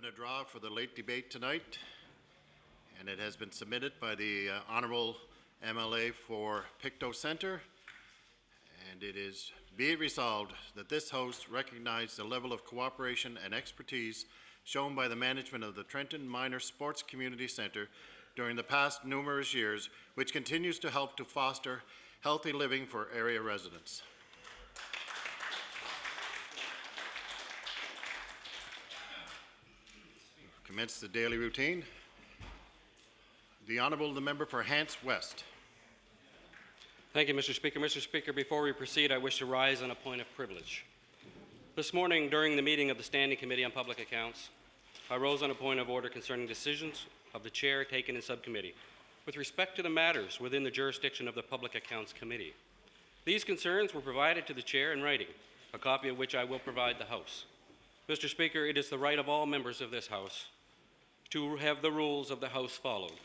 been a draw for the late debate tonight, and it has been submitted by the Honourable MLA for Pictou Centre, and it is be it resolved that this House recognize the level of cooperation and expertise shown by the management of the Trenton Minor Sports Community Centre during the past numerous years, which continues to help to foster healthy living for area residents. Commence the daily routine. The Honourable Member for Hants West. Thank you, Mr. Speaker. Mr. Speaker, before we proceed, I wish to rise on a point of privilege. This morning, during the meeting of the Standing Committee on Public Accounts, I rose on a point of order concerning decisions of the Chair taken in subcommittee with respect to the matters within the jurisdiction of the Public Accounts Committee. These concerns were provided to the Chair in writing, a copy of which I will provide the House. Mr. Speaker, it is the right of all members of this House to have the rules of the House followed.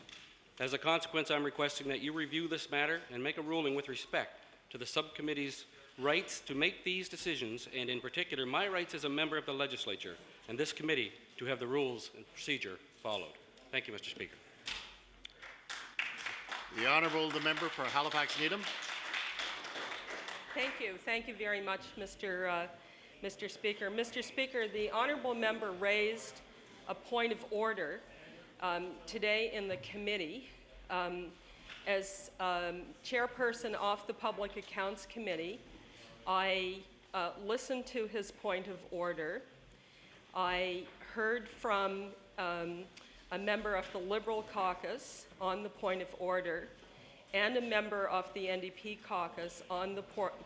As a consequence, I'm requesting that you review this matter and make a ruling with respect to the subcommittee's rights to make these decisions, and in particular, my rights as a member of the legislature and this committee to have the rules and procedure followed. Thank you, Mr. Speaker. The Honourable Member for Halifax Needham. Thank you. Thank you very much, Mr. Speaker. Mr. Speaker, the Honourable Member raised a point of order today in the committee. As chairperson of the Public Accounts Committee, I listened to his point of order. I heard from a member of the Liberal caucus on the point of order and a member of the NDP caucus on the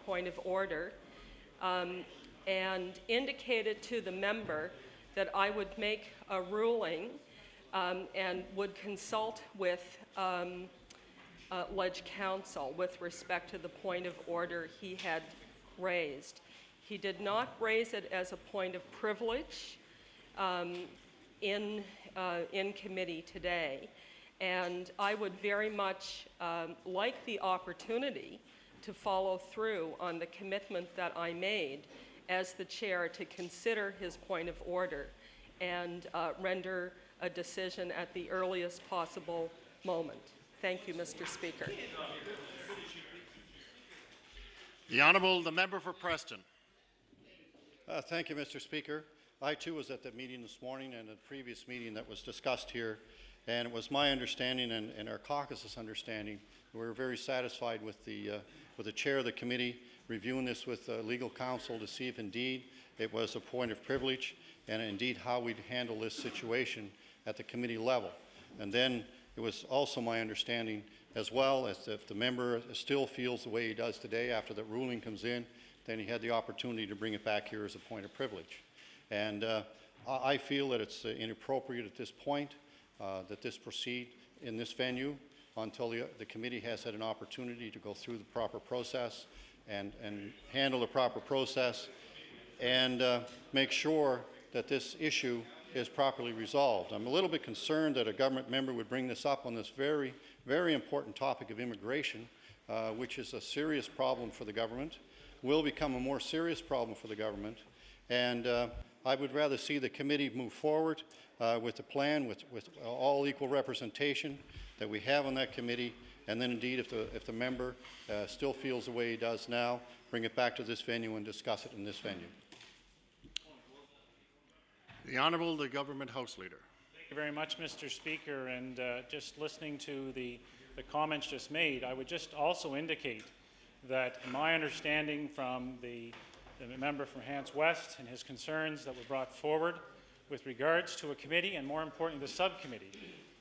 point of order, and indicated to the member that I would make a ruling and would consult with Ledge Council with respect to the point of order he had raised. He did not raise it as a point of privilege in committee today, and I would very much like the opportunity to follow through on the commitment that I made as the chair to consider his point of order and render a decision at the earliest possible moment. Thank you, Mr. Speaker. The Honourable Member for Preston. Thank you, Mr. Speaker. I too was at the meeting this morning and a previous meeting that was discussed here, and it was my understanding and our caucus's understanding, we were very satisfied with the chair of the committee reviewing this with legal counsel to see if indeed it was a point of privilege and indeed how we'd handle this situation at the committee level. And then it was also my understanding as well as if the member still feels the way he does today after the ruling comes in, then he had the opportunity to bring it back here as a point of privilege. And I feel that it's inappropriate at this point that this proceed in this venue until the committee has had an opportunity to go through the proper process and handle the proper process and make sure that this issue is properly resolved. I'm a little bit concerned that a government member would bring this up on this very, very important topic of immigration, which is a serious problem for the government, will become a more serious problem for the government, and I would rather see the committee move forward with a plan with all equal representation that we have on that committee, and then indeed if the member still feels the way he does now, bring it back to this venue and discuss it in this venue. The Honourable Government House Leader. Thank you very much, Mr. Speaker. And just listening to the comments just made, I would just also indicate that my understanding from the member from Hants West and his concerns that were brought forward with regards to a committee and more importantly the subcommittee,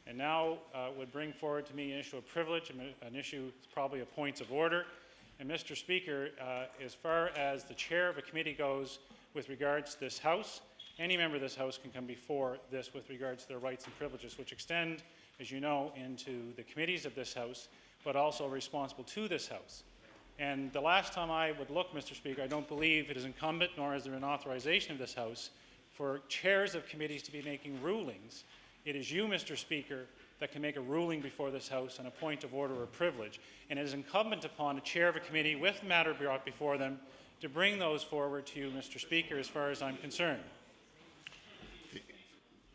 and now would bring forward to me an issue of privilege, an issue probably of points of order. And Mr. Speaker, as far as the chair of a committee goes with regards to this House, any member of this House can come before this with regards to their rights and privileges, which extend, as you know, into the committees of this House, but also responsible to this House. And the last time I would look, Mr. Speaker, I don't believe it is incumbent, nor is there an authorization of this House, for chairs of committees to be making rulings. It is you, Mr. Speaker, that can make a ruling before this House on a point of order or privilege. And it is incumbent upon a chair of a committee with matter brought before them to bring those forward to you, Mr. Speaker, as far as I'm concerned.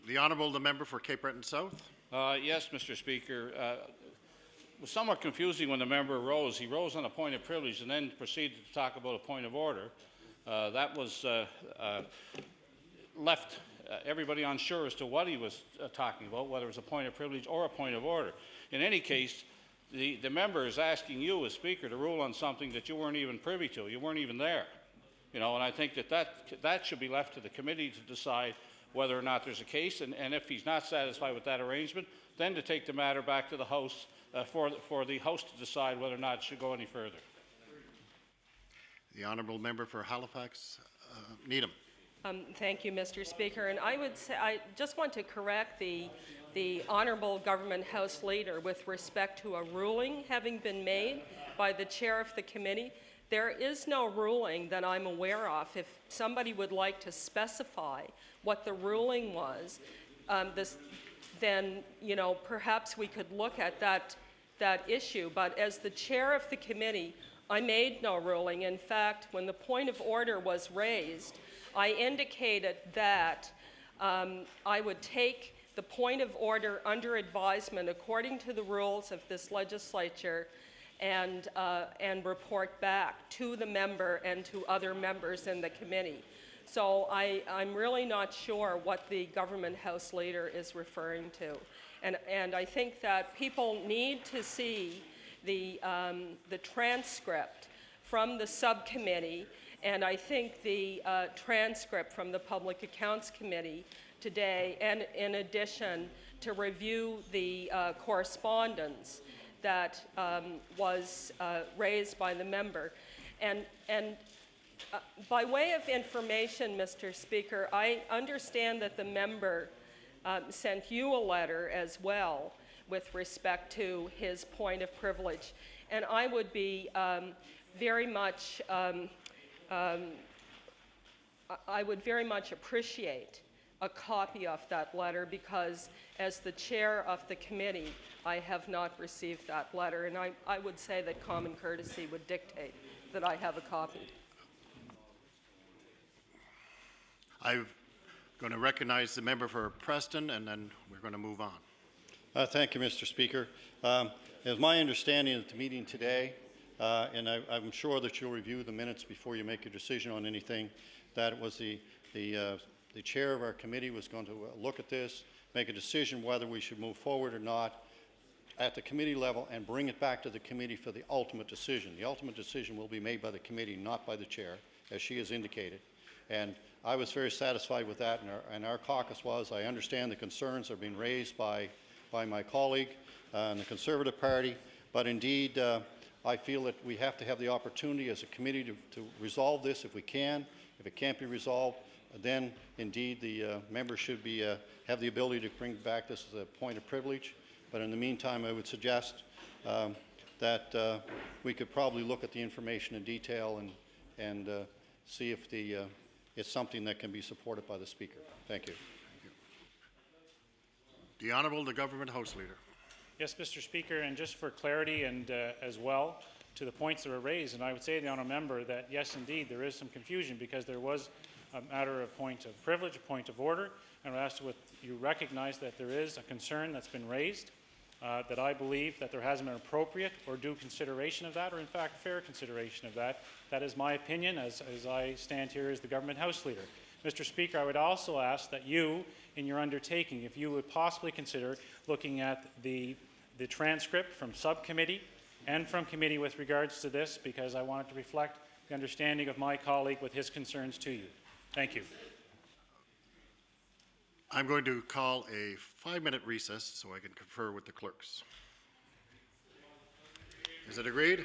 The Honourable, the member for Cape Breton South. Yes, Mr. Speaker. It was somewhat confusing when the member rose. He rose on a point of privilege and then proceeded to talk about a point of order. That was left everybody unsure as to what he was talking about, whether it was a point of privilege or a point of order. In any case, the member is asking you as Speaker to rule on something that you weren't even privy to. You weren't even there. You know, and I think that should be left to the committee to decide whether or not there's a case, and if he's not satisfied with that arrangement, then to take the matter back to the House for the House to decide whether or not it should go any further. The Honourable member for Halifax, Needham. Thank you, Mr. Speaker. And I would say, I just want to correct the Honourable Government House Leader with respect to a ruling having been made by the Chair of the Committee. There is no ruling that I'm aware of. If somebody would like to specify what the ruling was, then, you know, perhaps we could look at that issue. But as the Chair of the Committee, I made no ruling. In fact, when the point of order was raised, I indicated that I would take the point of order under advisement according to the rules of this legislature and report back to the member and to other members in the committee. So I'm really not sure what the Government House Leader is referring to. And I think that people need to see the transcript from the subcommittee, and I think the transcript from the Public Accounts Committee today, and in addition to review the correspondence that was raised by the member. And by way of information, Mr. Speaker, I understand that the member sent you a letter as well with respect to his point of privilege. And I would be very much appreciate a copy of that letter, because as the chair of the committee, I have not received that letter, and I would say that common courtesy would dictate that I have a copy. I'm going to recognize the member for Preston, and then we're going to move on. Thank you, Mr. Speaker. It is my understanding at the meeting today, and I'm sure that you'll review the minutes before you make a decision on anything, that it was the chair of our committee was going to look at this, make a decision whether we should move forward or not at the committee level, and bring it back to the committee for the ultimate decision. The ultimate decision will be made by the committee, not by the chair, as she has indicated. And I was very satisfied with that, and our caucus was. I understand the concerns are being raised by my colleague in the Conservative Party, but indeed I feel that we have to have the opportunity as a committee to resolve this if we can. If it can't be resolved, then indeed the members should have the ability to bring back this as a point of privilege. But in the meantime, I would suggest that we could probably look at the information in detail and see if it's something that can be supported by the Speaker. Thank you. The Honourable, the Government House Leader. Yes, Mr. Speaker, and just for clarity and as well to the points that were raised, and I would say to the honourable member that yes, indeed, there is some confusion because there was a matter of point of privilege, a point of order, and I ask that you recognize that there is a concern that's been raised, that I believe that there hasn't been appropriate or due consideration of that, or in fact fair consideration of that. That is my opinion as I stand here as the Government House Leader. Mr. Speaker, I would also ask that you, in your undertaking, if you would possibly consider looking at the transcript from subcommittee and from committee with regards to this, because I want it to reflect the understanding of my colleague with his concerns to you. Thank you. I'm going to call a 5-minute recess so I can confer with the clerks. Is it agreed?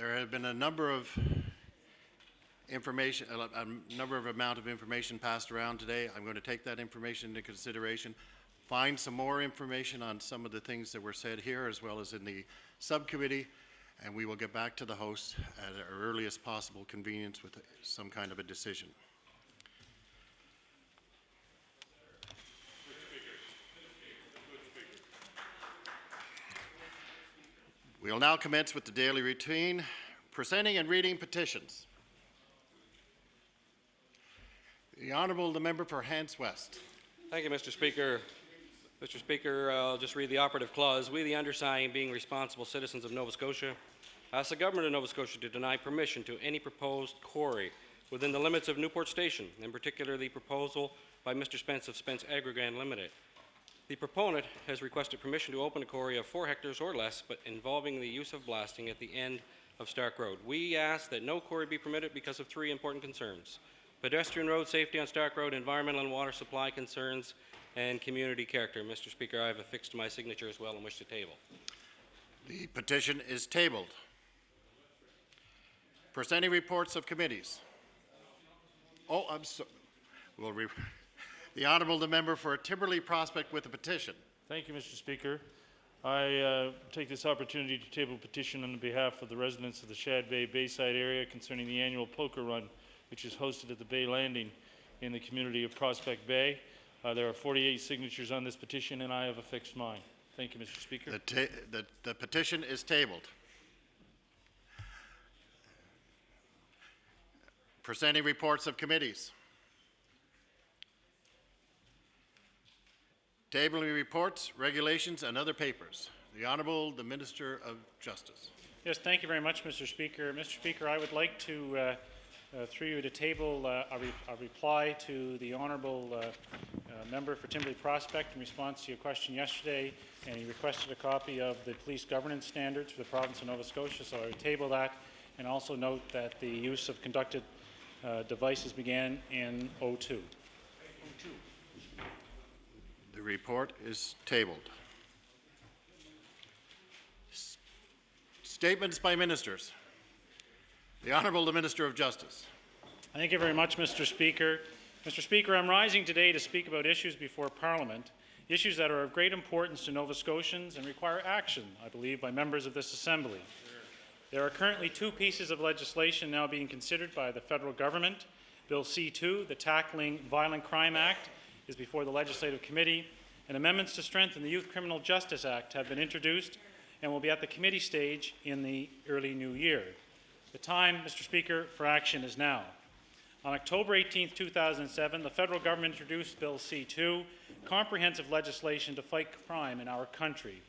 There have been a number of information, a number of amount of information passed around today. I'm going to take that information into consideration, find some more information on some of the things that were said here as well as in the subcommittee, and we will get back to the host at our earliest possible convenience with some kind of a decision. We will now commence with the daily routine, presenting and reading petitions. The Honourable, the member for Hants West. Thank you, Mr. Speaker. Mr. Speaker, I'll just read the operative clause. We, the undersigned, being responsible citizens of Nova Scotia, ask the Government of Nova Scotia to deny permission to any proposed quarry within the limits of Newport Station, in particular the proposal by Mr. Spence of Spence Aggregate Limited. The proponent has requested permission to open a quarry of 4 hectares or less, but involving the use of blasting at the end of Stark Road. We ask that no quarry be permitted because of 3 important concerns: pedestrian road safety on Stark Road, environmental and water supply concerns, and community character. Mr. Speaker, I have affixed my signature as well and wish to table. The petition is tabled. Presenting reports of committees. Oh, I'm sorry. The Honourable, the member for Timberley Prospect with a petition. Thank you, Mr. Speaker. I take this opportunity to table a petition on behalf of the residents of the Shad Bay Bayside area concerning the annual poker run, which is hosted at the Bay Landing in the community of Prospect Bay. There are 48 signatures on this petition, and I have affixed mine. Thank you, Mr. Speaker. The petition is tabled. Presenting reports of committees. Tabling reports, regulations, and other papers. The Honourable, the Minister of Justice. Yes, thank you very much, Mr. Speaker. Mr. Speaker, I would like to, through you, to table a reply to the Honourable member for Timberley Prospect in response to your question yesterday, and he requested a copy of the police governance standards for the province of Nova Scotia, so I would table that, and also note that the use of conducted devices began in 2002. The report is tabled. Statements by ministers. The Honourable, the Minister of Justice. Thank you very much, Mr. Speaker. Mr. Speaker, I'm rising today to speak about issues before Parliament, issues that are of great importance to Nova Scotians and require action, I believe, by members of this Assembly. There are currently 2 pieces of legislation now being considered by the federal government. Bill C-2, the Tackling Violent Crime Act, is before the Legislative Committee, and amendments to strengthen the Youth Criminal Justice Act have been introduced and will be at the committee stage in the early new year. The time, Mr. Speaker, for action is now. On October 18, 2007, the federal government introduced Bill C-2, comprehensive legislation to fight crime in our country.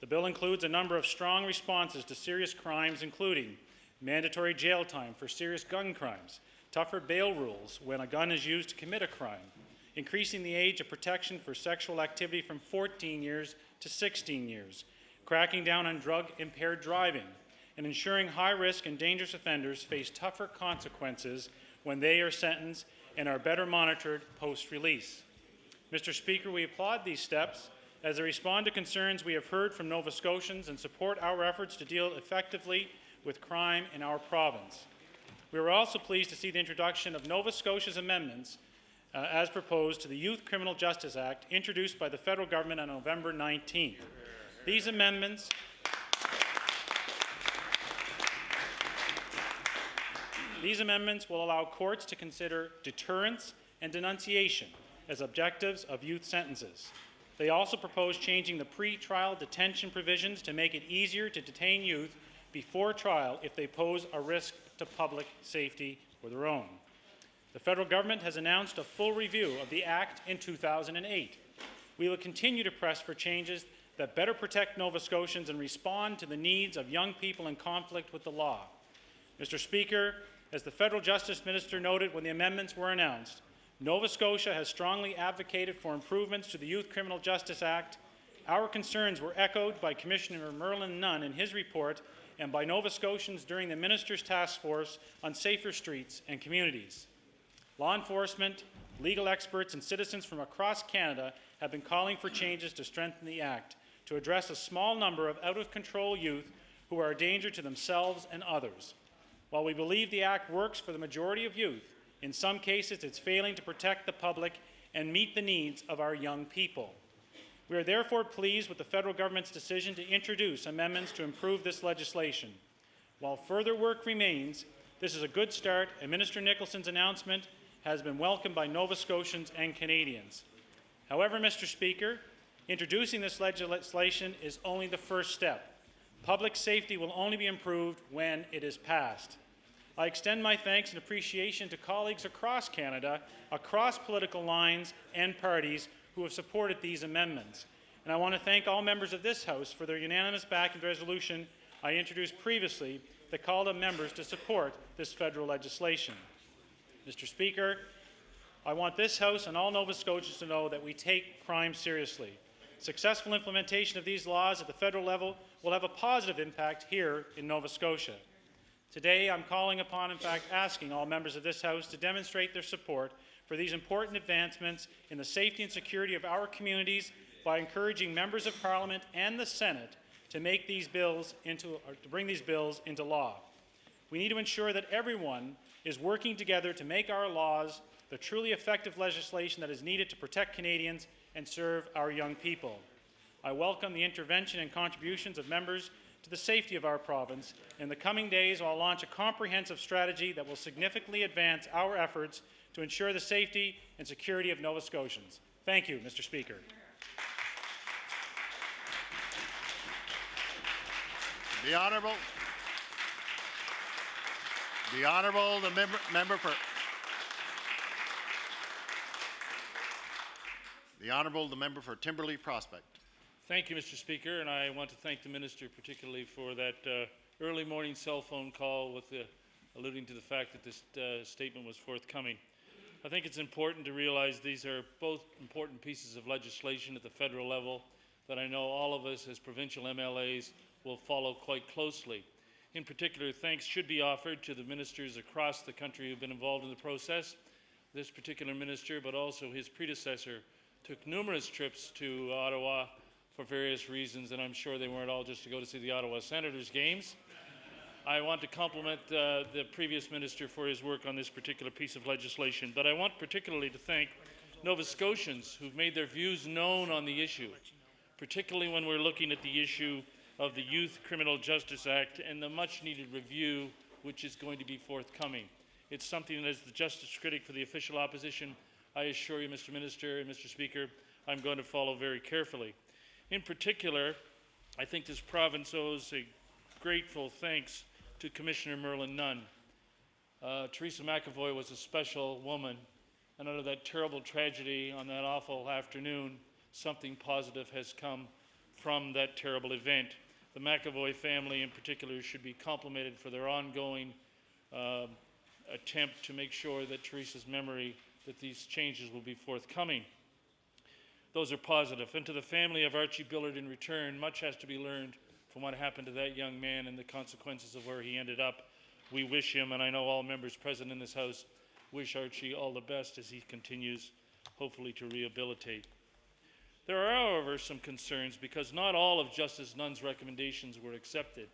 The bill includes a number of strong responses to serious crimes, including mandatory jail time for serious gun crimes, tougher bail rules when a gun is used to commit a crime, increasing the age of protection for sexual activity from 14 years to 16 years, cracking down on drug-impaired driving, and ensuring high-risk and dangerous offenders face tougher consequences when they are sentenced and are better monitored post-release. Mr. Speaker, we applaud these steps as they respond to concerns we have heard from Nova Scotians and support our efforts to deal effectively with crime in our province. We were also pleased to see the introduction of Nova Scotia's amendments as proposed to the Youth Criminal Justice Act introduced by the federal government on November 19th. These amendments will allow courts to consider deterrence and denunciation as objectives of youth sentences. They also propose changing the pre-trial detention provisions to make it easier to detain youth before trial if they pose a risk to public safety or their own. The federal government has announced a full review of the Act in 2008. We will continue to press for changes that better protect Nova Scotians and respond to the needs of young people in conflict with the law. Mr. Speaker, as the Federal Justice Minister noted when the amendments were announced, Nova Scotia has strongly advocated for improvements to the Youth Criminal Justice Act. Our concerns were echoed by Commissioner Merlin Nunn in his report and by Nova Scotians during the Minister's Task Force on Safer Streets and Communities. Law enforcement, legal experts, and citizens from across Canada have been calling for changes to strengthen the Act to address a small number of out-of-control youth who are a danger to themselves and others. While we believe the Act works for the majority of youth, in some cases it's failing to protect the public and meet the needs of our young people. We are therefore pleased with the federal government's decision to introduce amendments to improve this legislation. While further work remains, this is a good start, and Minister Nicholson's announcement has been welcomed by Nova Scotians and Canadians. However, Mr. Speaker, introducing this legislation is only the first step. Public safety will only be improved when it is passed. I extend my thanks and appreciation to colleagues across Canada, across political lines and parties who have supported these amendments. And I want to thank all members of this House for their unanimous backing of the resolution I introduced previously that called on members to support this federal legislation. Mr. Speaker, I want this House and all Nova Scotians to know that we take crime seriously. Successful implementation of these laws at the federal level will have a positive impact here in Nova Scotia. Today, I'm calling upon, in fact, asking all members of this House to demonstrate their support for these important advancements in the safety and security of our communities by encouraging members of Parliament and the Senate to make these bills to bring these bills into law. We need to ensure that everyone is working together to make our laws the truly effective legislation that is needed to protect Canadians and serve our young people. I welcome the intervention and contributions of members to the safety of our province. In the coming days, I'll launch a comprehensive strategy that will significantly advance our efforts to ensure the safety and security of Nova Scotians. Thank you, Mr. Speaker. The Honourable, the member for Timberley Prospect. Thank you, Mr. Speaker, and I want to thank the Minister particularly for that early morning cell phone call with alluding to the fact that this statement was forthcoming. I think it's important to realize these are both important pieces of legislation at the federal level that I know all of us as provincial MLAs will follow quite closely. In particular, thanks should be offered to the ministers across the country who have been involved in the process. This particular minister, but also his predecessor, took numerous trips to Ottawa for various reasons, and I'm sure they weren't all just to go to see the Ottawa Senators games. I want to compliment the previous minister for his work on this particular piece of legislation, but I want particularly to thank Nova Scotians who've made their views known on the issue, particularly when we're looking at the issue of the Youth Criminal Justice Act and the much-needed review which is going to be forthcoming. It's something that, as the justice critic for the official opposition, I assure you, Mr. Minister and Mr. Speaker, I'm going to follow very carefully. In particular, I think this province owes a grateful thanks to Commissioner Merlin Nunn. Teresa McAvoy was a special woman, and out of that terrible tragedy on that awful afternoon, something positive has come from that terrible event. The McAvoy family in particular should be complimented for their ongoing attempt to make sure that Teresa's memory, that these changes will be forthcoming. Those are positive. And to the family of Archie Billard in return, much has to be learned from what happened to that young man and the consequences of where he ended up. We wish him, and I know all members present in this House wish Archie all the best as he continues, hopefully, to rehabilitate. There are, however, some concerns because not all of Justice Nunn's recommendations were accepted.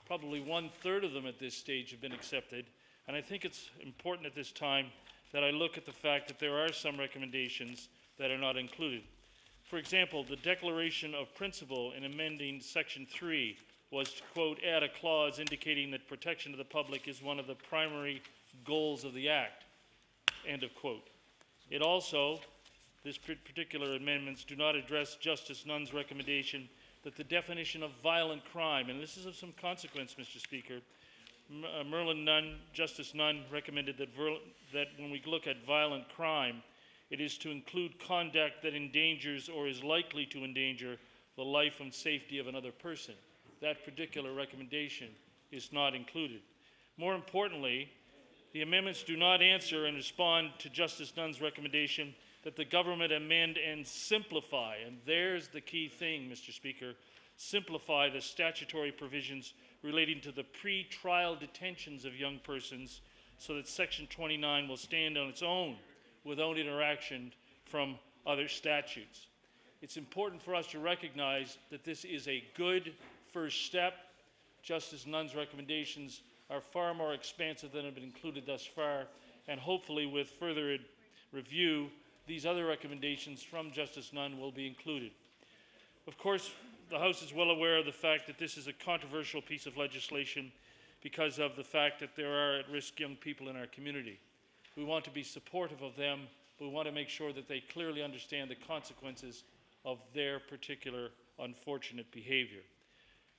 Probably 1/3 of them at this stage have been accepted, and I think it's important at this time that I look at the fact that there are some recommendations that are not included. For example, the declaration of principle in amending Section 3 was to, quote, add a clause indicating that protection of the public is one of the primary goals of the Act, end of quote. It also, this particular amendments do not address Justice Nunn's recommendation that the definition of violent crime, and this is of some consequence, Mr. Speaker, Merlin Nunn, Justice Nunn recommended that when we look at violent crime, it is to include conduct that endangers or is likely to endanger the life and safety of another person. That particular recommendation is not included. More importantly, the amendments do not answer and respond to Justice Nunn's recommendation that the government amend and simplify, and there's the key thing, Mr. Speaker, simplify the statutory provisions relating to the pre-trial detentions of young persons so that Section 29 will stand on its own without interaction from other statutes. It's important for us to recognize that this is a good first step, Justice Nunn's recommendations are far more expansive than have been included thus far, and hopefully with further review, these other recommendations from Justice Nunn will be included. Of course, the House is well aware of the fact that this is a controversial piece of legislation because of the fact that there are at-risk young people in our community. We want to be supportive of them, but we want to make sure that they clearly understand the consequences of their particular unfortunate behavior.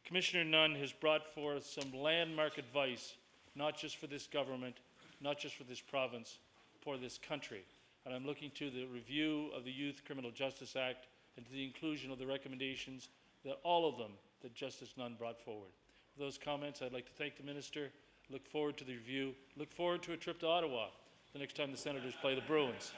Commissioner Nunn has brought forth some landmark advice, not just for this government, not just for this province, for this country. And I'm looking to the review of the Youth Criminal Justice Act and to the inclusion of the recommendations, that all of them, that Justice Nunn brought forward. For those comments, I'd like to thank the Minister, look forward to the review, look forward to a trip to Ottawa the next time the Senators play the Bruins.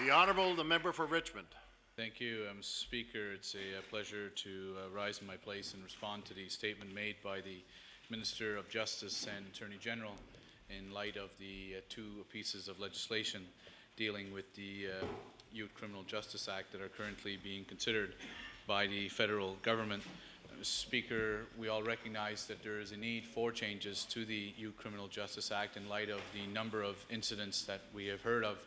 The Honourable, the member for Richmond. Thank you, Mr. Speaker. It's a pleasure to rise in my place and respond to the statement made by the Minister of Justice and Attorney General in light of the two pieces of legislation dealing with the Youth Criminal Justice Act that are currently being considered by the federal government. Mr. Speaker, we all recognize that there is a need for changes to the Youth Criminal Justice Act in light of the number of incidents that we have heard of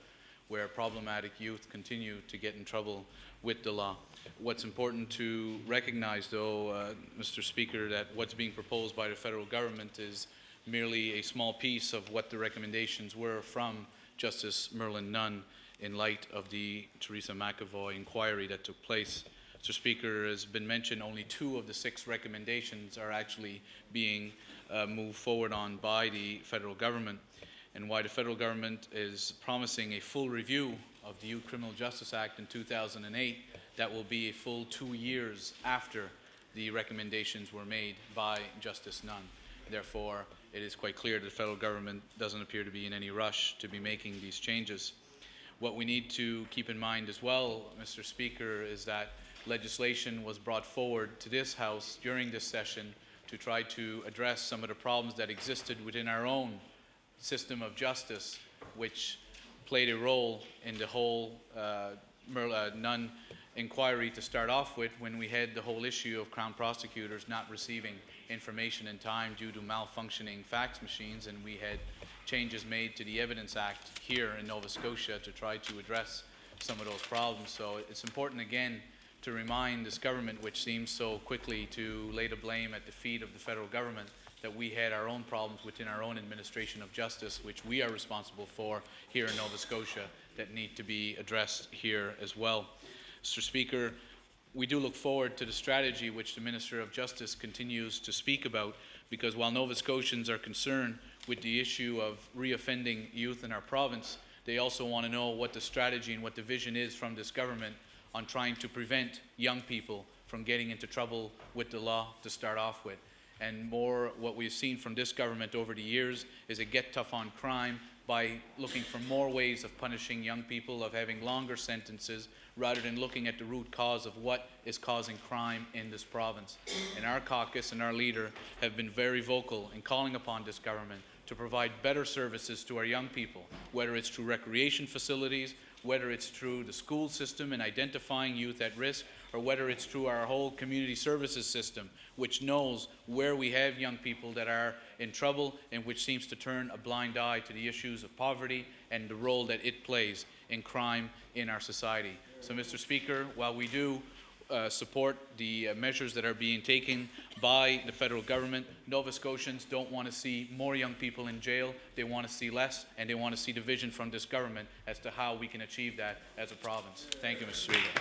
where problematic youth continue to get in trouble with the law. What's important to recognize, though, Mr. Speaker, that what's being proposed by the federal government is merely a small piece of what the recommendations were from Justice Merlin Nunn in light of the Teresa McAvoy inquiry that took place. Mr. Speaker, as has been mentioned, only 2 of the 6 recommendations are actually being moved forward on by the federal government. And why the federal government is promising a full review of the Youth Criminal Justice Act in 2008, that will be a full 2 years after the recommendations were made by Justice Nunn. Therefore, it is quite clear that the federal government doesn't appear to be in any rush to be making these changes. What we need to keep in mind as well, Mr. Speaker, is that legislation was brought forward to this House during this session to try to address some of the problems that existed within our own system of justice, which played a role in the whole Nunn inquiry to start off with, when we had the whole issue of Crown prosecutors not receiving information in time due to malfunctioning fax machines, and we had changes made to the Evidence Act here in Nova Scotia to try to address some of those problems. So it's important again to remind this government, which seems so quickly to lay the blame at the feet of the federal government, that we had our own problems within our own administration of justice, which we are responsible for here in Nova Scotia, that need to be addressed here as well. Mr. Speaker, we do look forward to the strategy which the Minister of Justice continues to speak about, because while Nova Scotians are concerned with the issue of reoffending youth in our province, they also want to know what the strategy and what the vision is from this government on trying to prevent young people from getting into trouble with the law to start off with. And more, what we've seen from this government over the years is a get tough on crime by looking for more ways of punishing young people, of having longer sentences, rather than looking at the root cause of what is causing crime in this province. And our caucus and our leader have been very vocal in calling upon this government to provide better services to our young people, whether it's through recreation facilities, whether it's through the school system and identifying youth at risk, or whether it's through our whole community services system, which knows where we have young people that are in trouble and which seems to turn a blind eye to the issues of poverty and the role that it plays in crime in our society. So, Mr. Speaker, while we do support the measures that are being taken by the federal government, Nova Scotians don't want to see more young people in jail. They want to see less, and they want to see the vision from this government as to how we can achieve that as a province. Thank you, Mr. Speaker.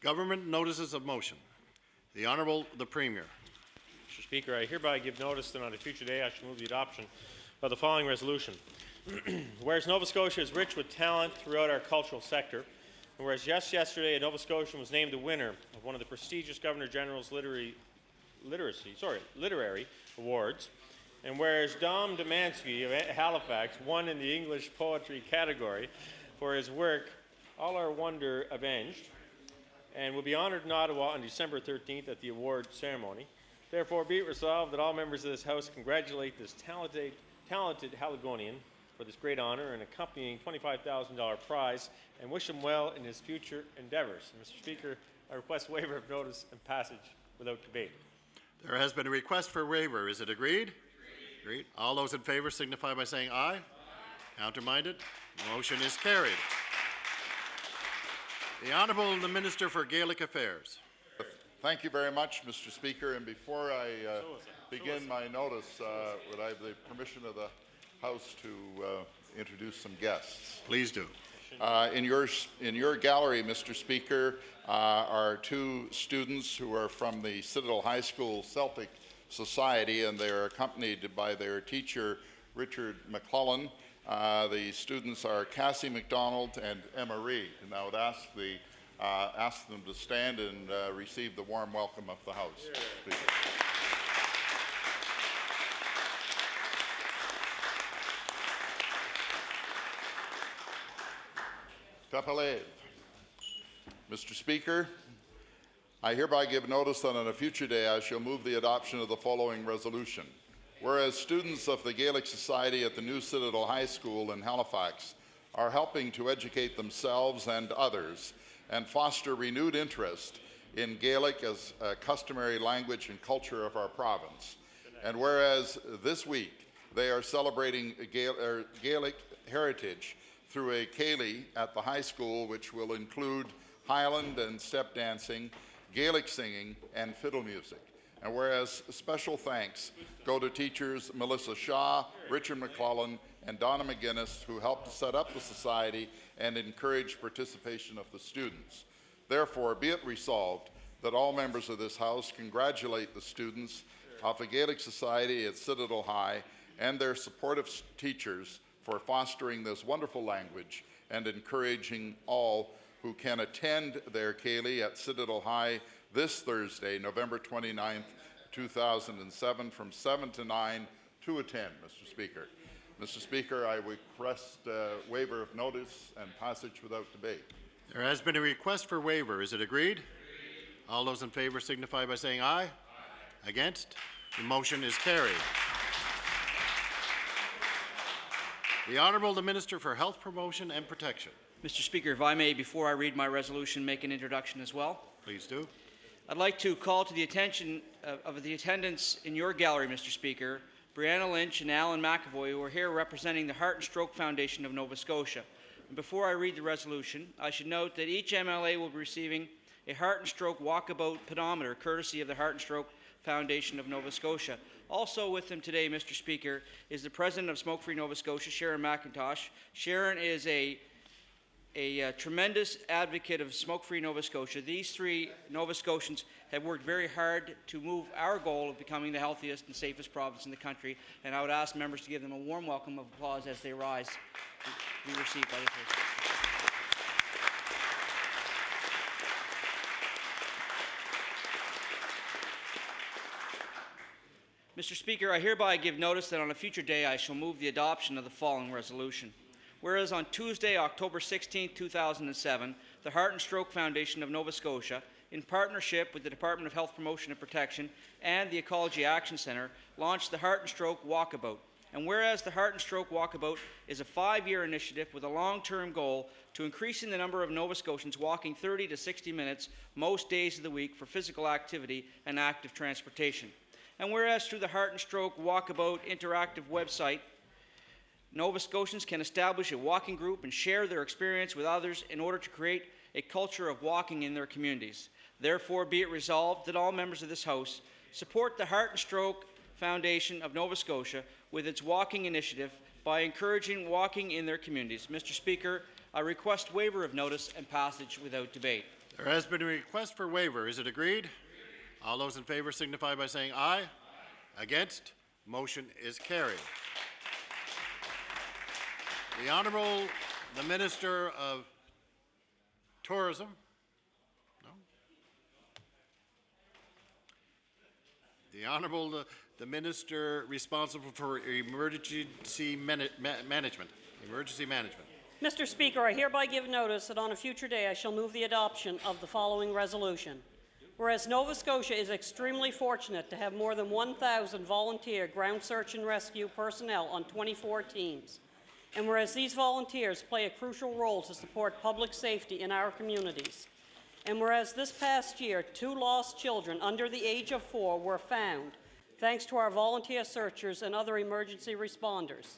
Government notices of motion. The Honourable the Premier. Mr. Speaker, I hereby give notice that on a future day I shall move the adoption of the following resolution. Whereas Nova Scotia is rich with talent throughout our cultural sector, and whereas just yesterday a Nova Scotian was named the winner of one of the prestigious Governor General's literary awards, and whereas Dom Demansky of Halifax won in the English poetry category for his work All Our Wonder Avenged, and will be honoured in Ottawa on December 13th at the award ceremony. Therefore, be it resolved that all members of this House congratulate this talented Haligonian for this great honor and accompanying $25,000 prize and wish him well in his future endeavors. Mr. Speaker, I request waiver of notice and passage without debate. There has been a request for waiver. Is it agreed? Agreed. All those in favor signify by saying aye. Counterminded? Motion is carried. The Honourable the Minister for Gaelic Affairs. Thank you very much, Mr. Speaker. And before I begin my notice, would I have the permission of the House to introduce some guests? Please do. In your gallery, Mr. Speaker, are two students who are from the Citadel High School Celtic Society, and they are accompanied by their teacher, Richard McClellan. The students are Cassie McDonald and Emma Reed. And I would ask them to stand and receive the warm welcome of the House. Speaker. Tapalev. Mr. Speaker, I hereby give notice that on a future day I shall move the adoption of the following resolution. Whereas students of the Gaelic Society at the new Citadel High School in Halifax are helping to educate themselves and others and foster renewed interest in Gaelic as a customary language and culture of our province. And whereas this week they are celebrating Gaelic heritage through a céilí at the high school, which will include Highland and step dancing, Gaelic singing, and fiddle music. And whereas special thanks go to teachers Melissa Shaw, Richard McClellan, and Donna McGuinness, who helped to set up the society and encourage participation of the students. Therefore, be it resolved that all members of this House congratulate the students of the Gaelic Society at Citadel High and their supportive teachers for fostering this wonderful language and encouraging all who can attend their céilí at Citadel High this Thursday, November 29th, 2007, from 7 to 9 to attend, Mr. Speaker. Mr. Speaker, I request waiver of notice and passage without debate. There has been a request for waiver. Is it agreed? All those in favor signify by saying aye. Aye. Against? The motion is carried. The Honourable the Minister for Health Promotion and Protection. Mr. Speaker, if I may, before I read my resolution, make an introduction as well. Please do. I'd like to call to the attention of the attendants in your gallery, Mr. Speaker, Brianna Lynch and Alan McAvoy, who are here representing the Heart and Stroke Foundation of Nova Scotia. And before I read the resolution, I should note that each MLA will be receiving a Heart and Stroke walkabout pedometer, courtesy of the Heart and Stroke Foundation of Nova Scotia. Also with them today, Mr. Speaker, is the President of Smoke Free Nova Scotia, Sharon McIntosh. Sharon is a tremendous advocate of smoke-free Nova Scotia. These three Nova Scotians have worked very hard to move our goal of becoming the healthiest and safest province in the country, and I would ask members to give them a warm welcome of applause as they rise to be received by the President. Mr. Speaker, I hereby give notice that on a future day I shall move the adoption of the following resolution. Whereas on Tuesday, October 16, 2007, the Heart and Stroke Foundation of Nova Scotia, in partnership with the Department of Health Promotion and Protection and the Ecology Action Centre, launched the Heart and Stroke Walkabout. And whereas the Heart and Stroke Walkabout is a 5-year initiative with a long-term goal to increasing the number of Nova Scotians walking 30 to 60 minutes most days of the week for physical activity and active transportation. And whereas through the Heart and Stroke Walkabout interactive website, Nova Scotians can establish a walking group and share their experience with others in order to create a culture of walking in their communities. Therefore, be it resolved that all members of this House support the Heart and Stroke Foundation of Nova Scotia with its walking initiative by encouraging walking in their communities. Mr. Speaker, I request waiver of notice and passage without debate. There has been a request for waiver. Is it agreed? All those in favor signify by saying aye. Against? Motion is carried. The Honourable the Minister of Tourism. No? The Honourable the Minister responsible for emergency management. Emergency management. Mr. Speaker, I hereby give notice that on a future day I shall move the adoption of the following resolution. Whereas Nova Scotia is extremely fortunate to have more than 1,000 volunteer ground search and rescue personnel on 24 teams. And whereas these volunteers play a crucial role to support public safety in our communities. And whereas this past year, 2 lost children under the age of 4 were found, thanks to our volunteer searchers and other emergency responders.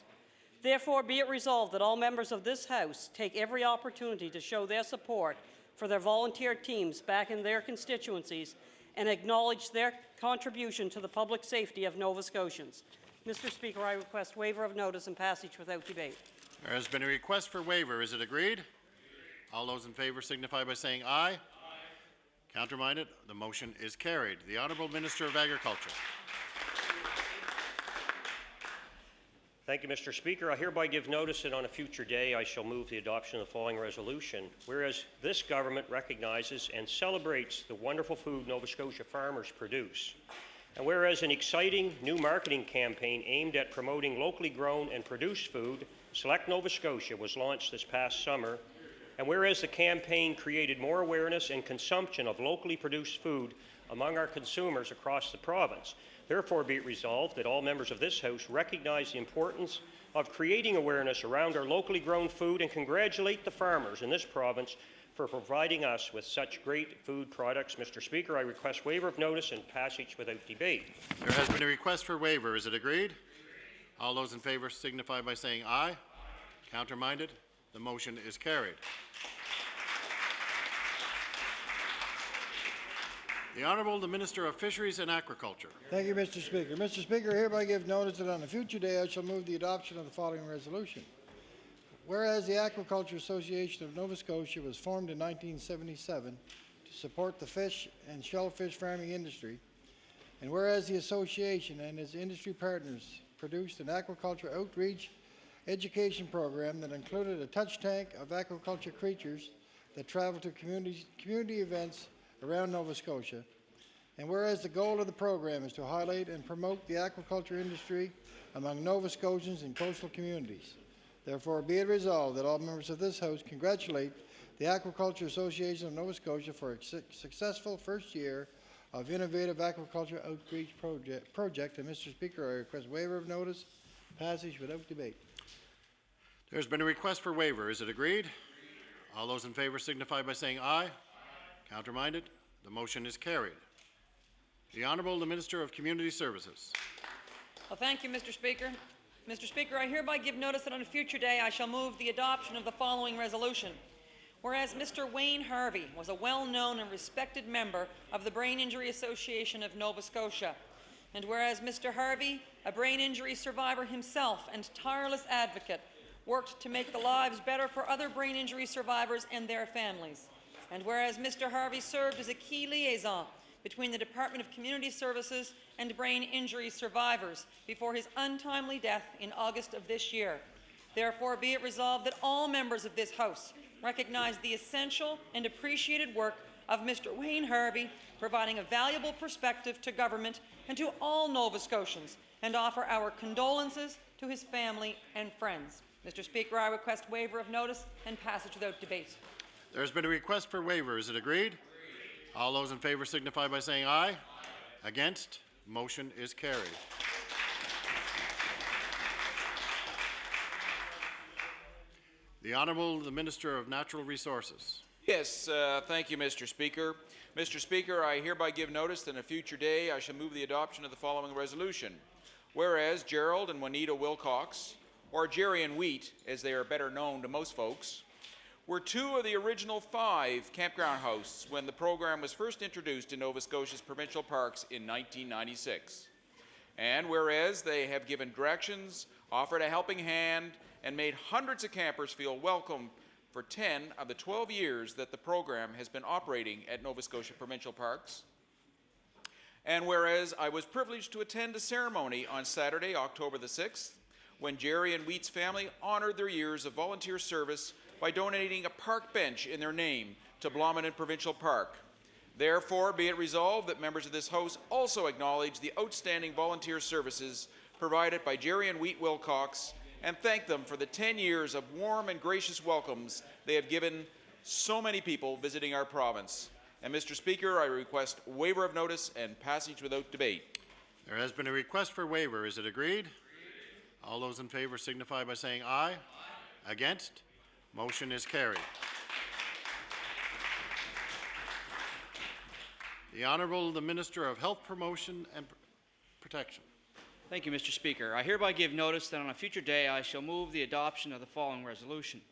Therefore, be it resolved that all members of this House take every opportunity to show their support for their volunteer teams back in their constituencies and acknowledge their contribution to the public safety of Nova Scotians. Mr. Speaker, I request waiver of notice and passage without debate. There has been a request for waiver. Is it agreed? All those in favour signify by saying aye. Counterminded? The motion is carried. The Honourable Minister of Agriculture. Thank you, Mr. Speaker. I hereby give notice that on a future day I shall move the adoption of the following resolution. Whereas this government recognizes and celebrates the wonderful food Nova Scotia farmers produce. And whereas an exciting new marketing campaign aimed at promoting locally grown and produced food, Select Nova Scotia, was launched this past summer. And whereas the campaign created more awareness and consumption of locally produced food among our consumers across the province, therefore be it resolved that all members of this House recognize the importance of creating awareness around our locally grown food and congratulate the farmers in this province for providing us with such great food products. Mr. Speaker, I request waiver of notice and passage without debate. There has been a request for waiver. Is it agreed? All those in favour signify by saying aye. Counterminded? The motion is carried. The Honourable the Minister of Fisheries and Aquaculture. Thank you, Mr. Speaker. Mr. Speaker, I hereby give notice that on a future day I shall move the adoption of the following resolution. Whereas the Aquaculture Association of Nova Scotia was formed in 1977 to support the fish and shellfish farming industry, and whereas the association and its industry partners produced an aquaculture outreach education program that included a touch tank of aquaculture creatures that traveled to community events around Nova Scotia, and whereas the goal of the program is to highlight and promote the aquaculture industry among Nova Scotians and coastal communities. Therefore, be it resolved that all members of this House congratulate the Aquaculture Association of Nova Scotia for a successful first year of innovative aquaculture outreach project. And Mr. Speaker, I request waiver of notice, passage without debate. There's been a request for waiver. Is it agreed? All those in favour signify by saying aye. Counterminded? The motion is carried. The Honourable the Minister of Community Services. Well, thank you, Mr. Speaker. Mr. Speaker, I hereby give notice that on a future day I shall move the adoption of the following resolution. Whereas Mr. Wayne Harvey was a well-known and respected member of the Brain Injury Association of Nova Scotia, and whereas Mr. Harvey, a brain injury survivor himself and tireless advocate, worked to make the lives better for other brain injury survivors and their families, and whereas Mr. Harvey served as a key liaison between the Department of Community Services and brain injury survivors before his untimely death in August of this year. Therefore, be it resolved that all members of this House recognize the essential and appreciated work of Mr. Wayne Harvey, providing a valuable perspective to government and to all Nova Scotians, and offer our condolences to his family and friends. Mr. Speaker, I request waiver of notice and passage without debate. There has been a request for waiver. Is it agreed? All those in favour signify by saying aye. Against? Motion is carried. The Honourable the Minister of Natural Resources. Yes, thank you, Mr. Speaker. Mr. Speaker, I hereby give notice that in a future day I shall move the adoption of the following resolution. Whereas Gerald and Juanita Wilcox, or Jerry and Wheat, as they are better known to most folks, were 2 of the original 5 campground hosts when the program was first introduced in Nova Scotia's provincial parks in 1996. And whereas they have given directions, offered a helping hand, and made hundreds of campers feel welcome for 10 of the 12 years that the program has been operating at Nova Scotia provincial parks. And whereas I was privileged to attend a ceremony on Saturday, October the 6th, when Jerry and Wheat's family honored their years of volunteer service by donating a park bench in their name to Blomidon Provincial Park. Therefore, be it resolved that members of this House also acknowledge the outstanding volunteer services provided by Jerry and Wheat Wilcox and thank them for the 10 years of warm and gracious welcomes they have given so many people visiting our province. And Mr. Speaker, I request waiver of notice and passage without debate. There has been a request for waiver. Is it agreed? All those in favor signify by saying aye. Against? Motion is carried. The Honourable the Minister of Health Promotion and Protection. Thank you, Mr. Speaker. I hereby give notice that on a future day I shall move the adoption of the following resolution.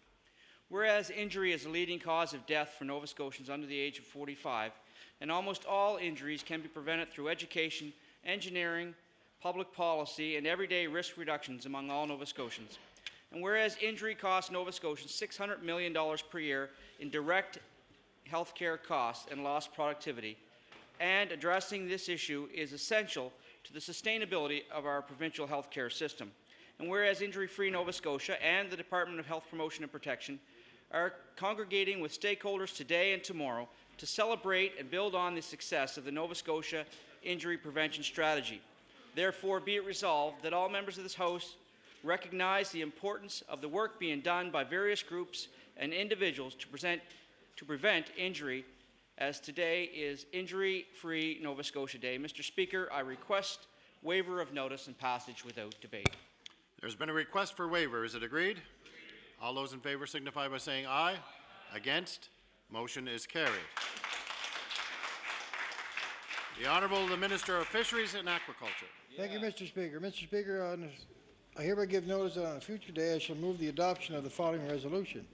Whereas injury is the leading cause of death for Nova Scotians under the age of 45, and almost all injuries can be prevented through education, engineering, public policy, and everyday risk reductions among all Nova Scotians. And whereas injury costs Nova Scotians $600 million per year in direct health care costs and lost productivity, and addressing this issue is essential to the sustainability of our provincial health care system. And whereas Injury-Free Nova Scotia and the Department of Health Promotion and Protection are congregating with stakeholders today and tomorrow to celebrate and build on the success of the Nova Scotia Injury Prevention Strategy. Therefore, be it resolved that all members of this House recognize the importance of the work being done by various groups and individuals to prevent injury, as today is Injury-Free Nova Scotia Day. Mr. Speaker, I request waiver of notice and passage without debate. There's been a request for waiver. Is it agreed? All those in favor signify by saying aye. Against? Motion is carried. The Honourable the Minister of Fisheries and Aquaculture. Thank you, Mr. Speaker. Mr. Speaker, I hereby give notice that on a future day I shall move the adoption of the following resolution.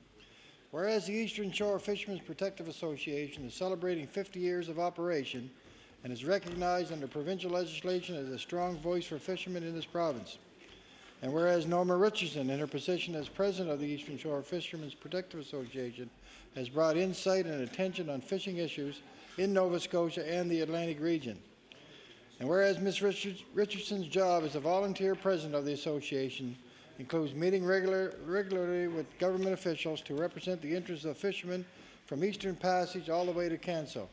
Whereas the Eastern Shore Fishermen's Protective Association is celebrating 50 years of operation and is recognized under provincial legislation as a strong voice for fishermen in this province. And whereas Norma Richardson, in her position as president of the Eastern Shore Fishermen's Protective Association, has brought insight and attention on fishing issues in Nova Scotia and the Atlantic region. And whereas Ms. Richardson's job as a volunteer president of the association includes meeting regularly with government officials to represent the interests of fishermen from Eastern Passage all the way to Canso.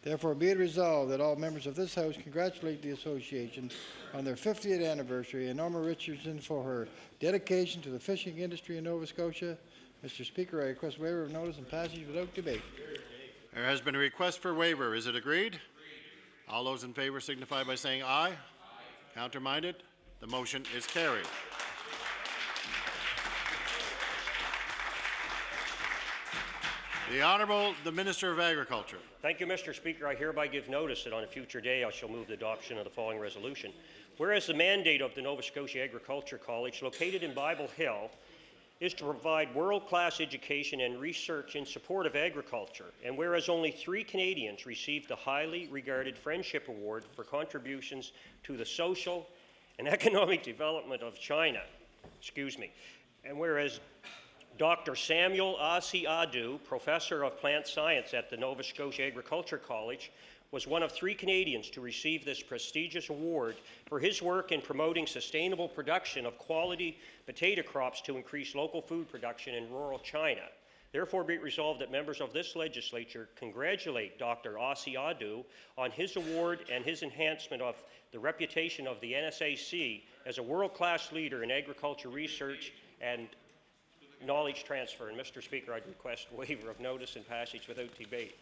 Therefore, be it resolved that all members of this House congratulate the association on their 50th anniversary and Norma Richardson for her dedication to the fishing industry in Nova Scotia. Mr. Speaker, I request waiver of notice and passage without debate. There has been a request for waiver. Is it agreed? All those in favor signify by saying aye. Counterminded? The motion is carried. The Honourable the Minister of Agriculture. Thank you, Mr. Speaker. I hereby give notice that on a future day I shall move the adoption of the following resolution. Whereas the mandate of the Nova Scotia Agriculture College, located in Bible Hill, is to provide world-class education and research in support of agriculture, and whereas only 3 Canadians received the highly regarded Friendship Award for contributions to the social and economic development of China, and whereas Dr. Samuel Asiadu, Professor of Plant Science at the Nova Scotia Agriculture College, was one of 3 Canadians to receive this prestigious award for his work in promoting sustainable production of quality potato crops to increase local food production in rural China. Therefore, be it resolved that members of this legislature congratulate Dr. Asiadu on his award and his enhancement of the reputation of the NSAC as a world-class leader in agriculture research and knowledge transfer. And Mr. Speaker, I'd request waiver of notice and passage without debate.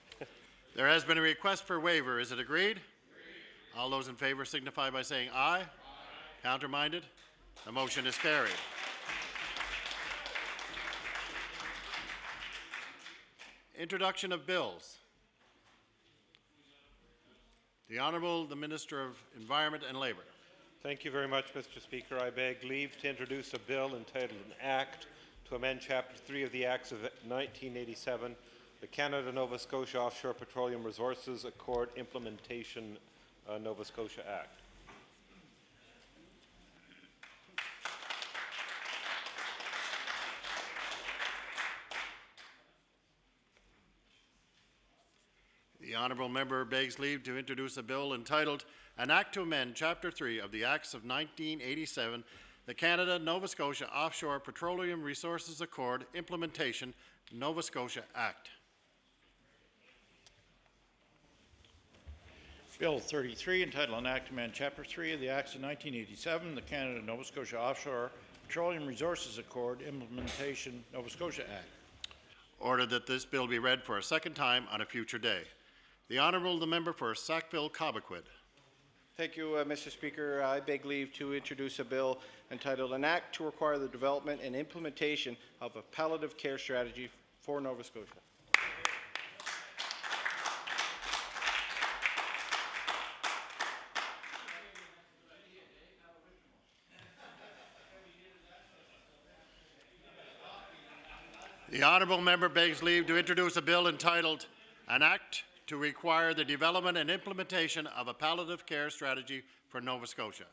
There has been a request for waiver. Is it agreed? All those in favor signify by saying aye. Counterminded? The motion is carried. Introduction of bills. The Honourable the Minister of Environment and Labour. Thank you very much, Mr. Speaker. I beg leave to introduce a bill entitled an Act to amend Chapter 3 of the Acts of 1987, the Canada-Nova Scotia Offshore Petroleum Resources Accord Implementation Nova Scotia Act. The Honourable Member begs leave to introduce a bill entitled An Act to Amend Chapter 3 of the Acts of 1987, the Canada-Nova Scotia Offshore Petroleum Resources Accord Implementation Nova Scotia Act. Bill 33, entitled An Act to Amend Chapter 3 of the Acts of 1987, the Canada-Nova Scotia Offshore Petroleum Resources Accord Implementation Nova Scotia Act. Ordered that this bill be read for a second time on a future day. The Honourable the Member for Sackville-Cobequid. Thank you, Mr. Speaker. I beg leave to introduce a bill entitled An Act to Require the Development and Implementation of a Palliative Care Strategy for Nova Scotia. The Honourable Member begs leave to introduce a bill entitled An Act to Require the Development and Implementation of a Palliative Care Strategy for Nova Scotia.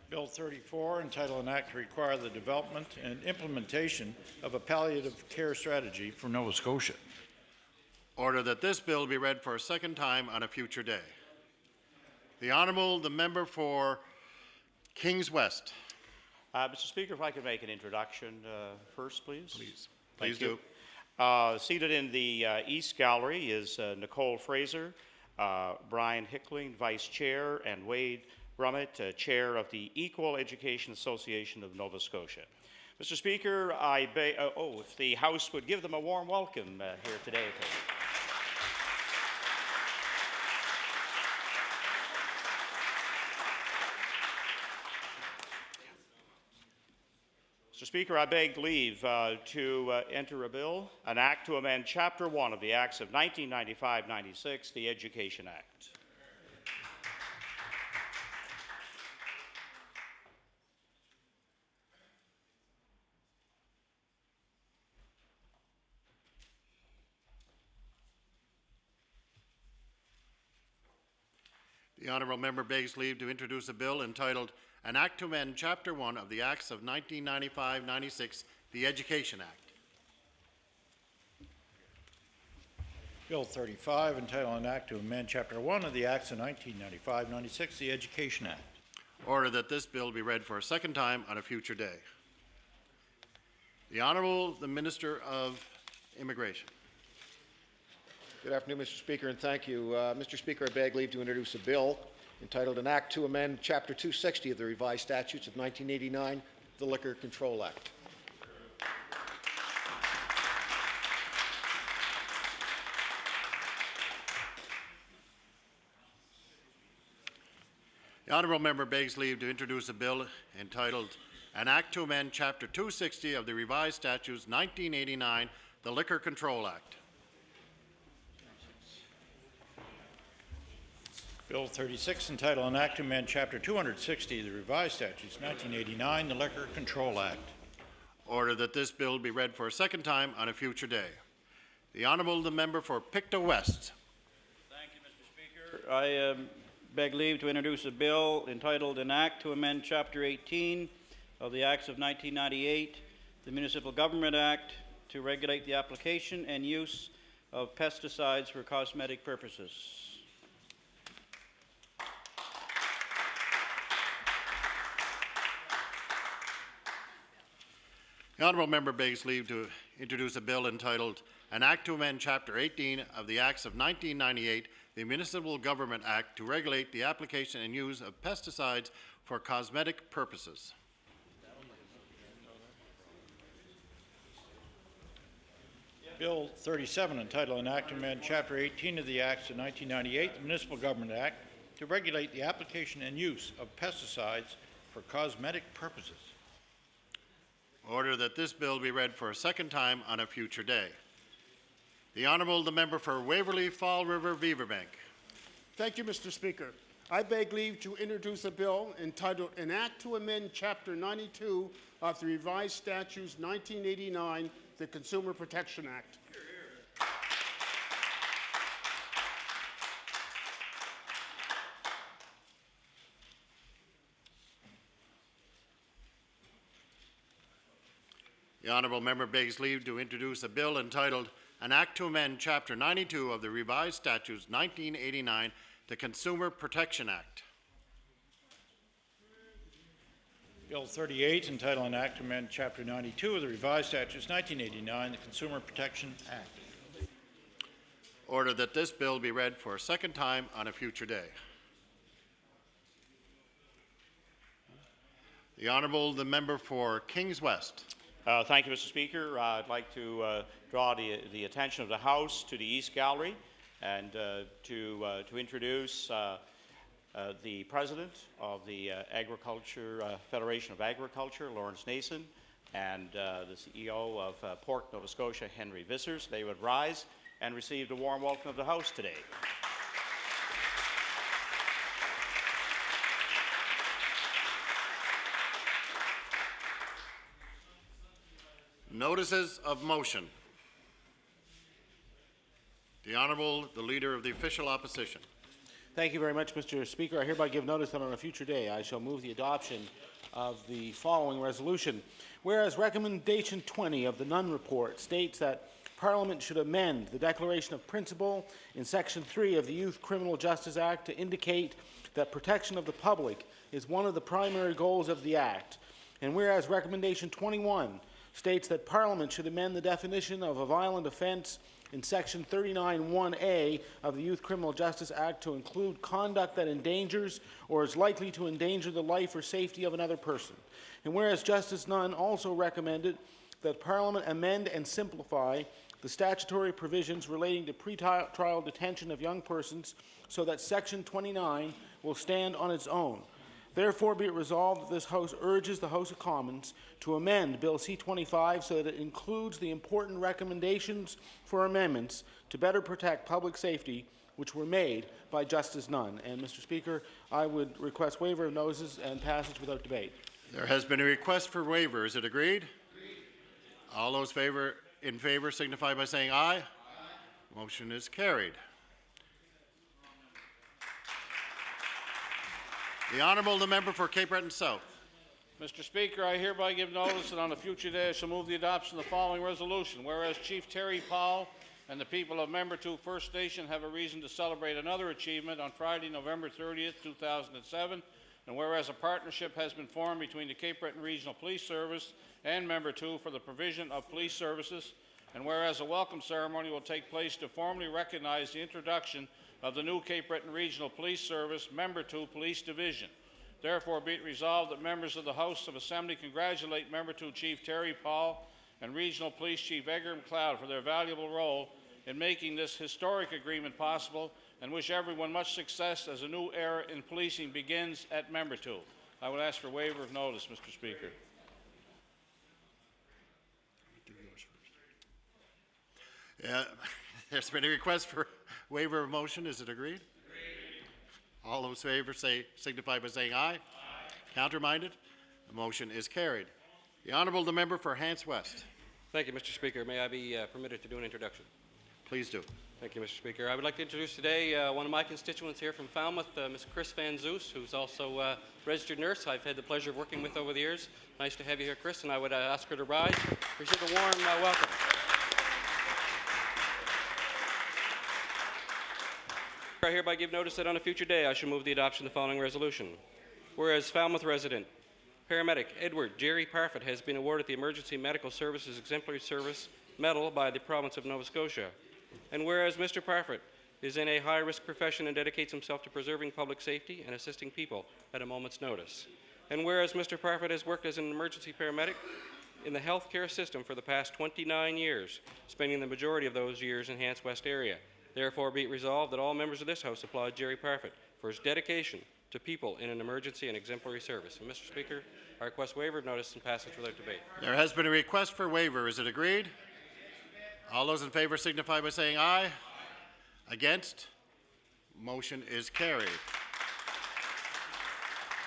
Bill 34, entitled An Act to Require the Development and Implementation of a Palliative Care Strategy for Nova Scotia. Order that this bill be read for a second time on a future day. The Honourable the Member for Kings West. Mr. Speaker, if I could make an introduction first, please. Please do. Seated in the East Gallery is Nicole Fraser, Brian Hickling, Vice Chair, and Wade Brummett, Chair of the Equal Education Association of Nova Scotia. Mr. Speaker, if the House would give them a warm welcome here today, please. Mr. Speaker, I beg leave to enter a bill, an act to amend Chapter 1 of the Acts of 1995-96, the Education Act. The Honourable Member begs leave to introduce a bill entitled An Act to Amend Chapter 1 of the Acts of 1995-96, the Education Act. Bill 35, entitled An Act to Amend Chapter 1 of the Acts of 1995-96, the Education Act. Order that this bill be read for a second time on a future day. The Honourable the Minister of Immigration. Good afternoon, Mr. Speaker, and thank you. Mr. Speaker, I beg leave to introduce a bill entitled An Act to Amend Chapter 260 of the Revised Statutes of 1989, the Liquor Control Act. The Honourable Member begs leave to introduce a bill entitled An Act to Amend Chapter 260 of the Revised Statutes 1989, the Liquor Control Act. Bill 36, entitled An Act to Amend Chapter 260 of the Revised Statutes 1989, the Liquor Control Act. Order that this bill be read for a second time on a future day. The Honourable the Member for Pictou West. Thank you, Mr. Speaker. I beg leave to introduce a bill entitled An Act to Amend Chapter 18 of the Acts of 1998, the Municipal Government Act, to regulate the application and use of pesticides for cosmetic purposes. The Honourable Member begs leave to introduce a bill entitled An Act to Amend Chapter 18 of the Acts of 1998, the Municipal Government Act, to regulate the application and use of pesticides for cosmetic purposes. Bill 37, entitled An Act to Amend Chapter 18 of the Acts of 1998, the Municipal Government Act, to regulate the application and use of pesticides for cosmetic purposes. Order that this bill be read for a second time on a future day. The Honourable the Member for Waverley Fall River Beaverbank. Thank you, Mr. Speaker. I beg leave to introduce a bill entitled An Act to Amend Chapter 92 of the Revised Statutes 1989, the Consumer Protection Act. The Honourable Member begs leave to introduce a bill entitled An Act to Amend Chapter 92 of the Revised Statutes 1989, the Consumer Protection Act. Bill 38, entitled An Act to Amend Chapter 92 of the Revised Statutes 1989, the Consumer Protection Act. Order that this bill be read for a second time on a future day. The Honourable the Member for Kings West. Thank you, Mr. Speaker. I'd like to draw the attention of the House to the East Gallery and to introduce the President of the Federation of Agriculture, Lawrence Nason, and the CEO of Pork Nova Scotia, Henry Vissers. They would rise and receive the warm welcome of the House today. Notices of motion. The Honourable, the Leader of the Official Opposition. Thank you very much, Mr. Speaker. I hereby give notice that on a future day I shall move the adoption of the following resolution. Whereas recommendation 20 of the Nunn Report states that Parliament should amend the Declaration of Principle in Section 3 of the Youth Criminal Justice Act to indicate that protection of the public is one of the primary goals of the Act. And whereas recommendation 21 states that Parliament should amend the definition of a violent offence in Section 39(1)(a) of the Youth Criminal Justice Act to include conduct that endangers or is likely to endanger the life or safety of another person. And whereas Justice Nunn also recommended that Parliament amend and simplify the statutory provisions relating to pre-trial detention of young persons so that Section 29 will stand on its own. Therefore, be it resolved that this House urges the House of Commons to amend Bill C-25 so that it includes the important recommendations for amendments to better protect public safety which were made by Justice Nunn. And, Mr. Speaker, I would request waiver of notices and passage without debate. There has been a request for waiver. Is it agreed? All those in favor signify by saying aye. Aye. Motion is carried. The Honourable, the Member for Cape Breton South. Mr. Speaker, I hereby give notice that on a future day I shall move the adoption of the following resolution. Whereas Chief Terry Powell and the people of Member 2 First Nation have a reason to celebrate another achievement on Friday, November 30th, 2007, and whereas a partnership has been formed between the Cape Breton Regional Police Service and Member 2 for the provision of police services, and whereas a welcome ceremony will take place to formally recognize the introduction of the new Cape Breton Regional Police Service, Member 2 Police Division. Therefore, be it resolved that members of the House of Assembly congratulate Member 2 Chief Terry Paul and Regional Police Chief Edgar McLeod for their valuable role in making this historic agreement possible, and wish everyone much success as a new era in policing begins at Member 2. I would ask for waiver of notice, Mr. Speaker. Yeah, there's been a request for waiver of motion. Is it agreed? Agreed. All those in favor signify by saying aye. Aye. Counterminded? The motion is carried. The Honourable, the Member for Hants West. Thank you, Mr. Speaker. May I be permitted to do an introduction? Please do. Thank you, Mr. Speaker. I would like to introduce today one of my constituents here from Falmouth, Ms. Chris Van Zeus, who's also a registered nurse I've had the pleasure of working with over the years. Nice to have you here, Chris, and I would ask her to rise. Appreciate the warm welcome. I hereby give notice that on a future day I shall move the adoption of the following resolution. Whereas Falmouth resident, paramedic Edward Jerry Parfitt has been awarded the Emergency Medical Services Exemplary Service Medal by the province of Nova Scotia. And whereas Mr. Parfitt is in a high-risk profession and dedicates himself to preserving public safety and assisting people at a moment's notice. And whereas Mr. Parfitt has worked as an emergency paramedic in the healthcare system for the past 29 years, spending the majority of those years in Hants West area. Therefore, be it resolved that all members of this House applaud Jerry Parfitt for his dedication to people in an emergency and exemplary service. And Mr. Speaker, I request waiver of notice and passage without debate. There has been a request for waiver. Is it agreed? All those in favor signify by saying aye. Aye. Against? Motion is carried.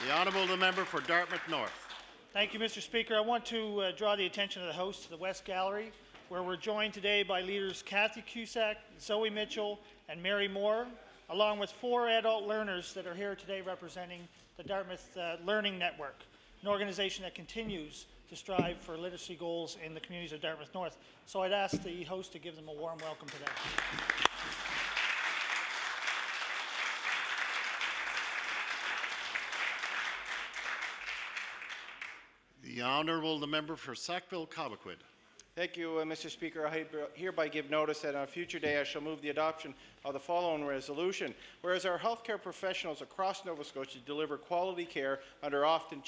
The Honourable, the Member for Dartmouth North. Thank you, Mr. Speaker. I want to draw the attention of the House to the West Gallery, where we're joined today by leaders Kathy Cusack, Zoe Mitchell, and Mary Moore, along with 4 adult learners that are here today representing the Dartmouth Learning Network, an organization that continues to strive for literacy goals in the communities of Dartmouth North. So I'd ask the host to give them a warm welcome today. The Honourable, the Member for Sackville-Cobequid. Thank you, Mr. Speaker. I hereby give notice that on a future day I shall move the adoption of the following resolution. Whereas our healthcare professionals across Nova Scotia deliver quality care under often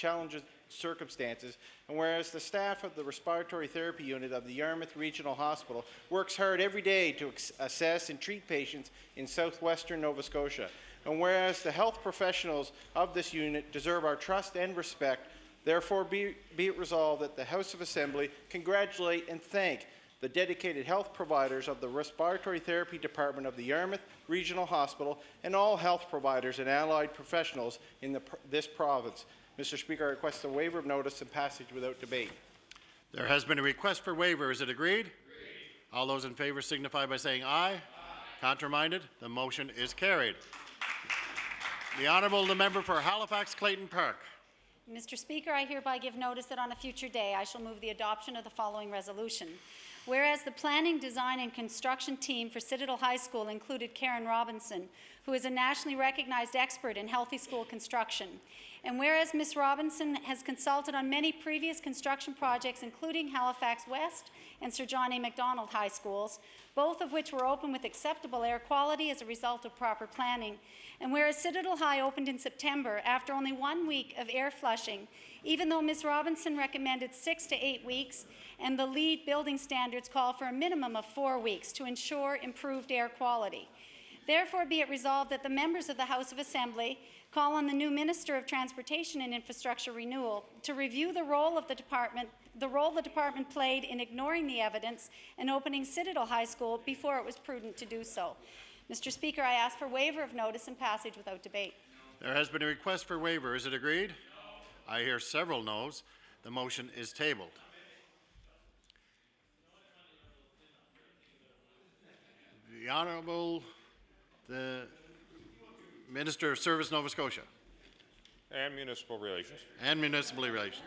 circumstances, and whereas the staff of the Respiratory Therapy Unit of the Yarmouth Regional Hospital works hard every day to assess and treat patients in southwestern Nova Scotia, and whereas the health professionals of this unit deserve our trust and respect, therefore be it resolved that the House of Assembly congratulate and thank the dedicated health providers of the Respiratory Therapy Department of the Yarmouth Regional Hospital and all health providers and allied professionals in this province. Mr. Speaker, I request a waiver of notice and passage without debate. There has been a request for waiver. Is it agreed? All those in favor signify by saying aye. Contraminded? The motion is carried. The Honourable the Member for Halifax Clayton Park. Mr. Speaker, I hereby give notice that on a future day I shall move the adoption of the following resolution. Whereas the planning, design, and construction team for Citadel High School included Karen Robinson, who is a nationally recognized expert in healthy school construction. And whereas Ms. Robinson has consulted on many previous construction projects, including Halifax West and Sir John A. Macdonald High Schools, both of which were opened with acceptable air quality as a result of proper planning. And whereas Citadel High opened in September after only 1 week of air flushing, even though Ms. Robinson recommended 6 to 8 weeks, and the LEED building standards call for a minimum of 4 weeks to ensure improved air quality. Therefore, be it resolved that the members of the House of Assembly call on the new Minister of Transportation and Infrastructure Renewal to review the role the department played in ignoring the evidence and opening Citadel High School before it was prudent to do so. Mr. Speaker, I ask for waiver of notice and passage without debate. There has been a request for waiver. Is it agreed? I hear several noes. The motion is tabled. The Honourable the Minister of Service, Nova Scotia. And Municipal Relations. And Municipal Relations.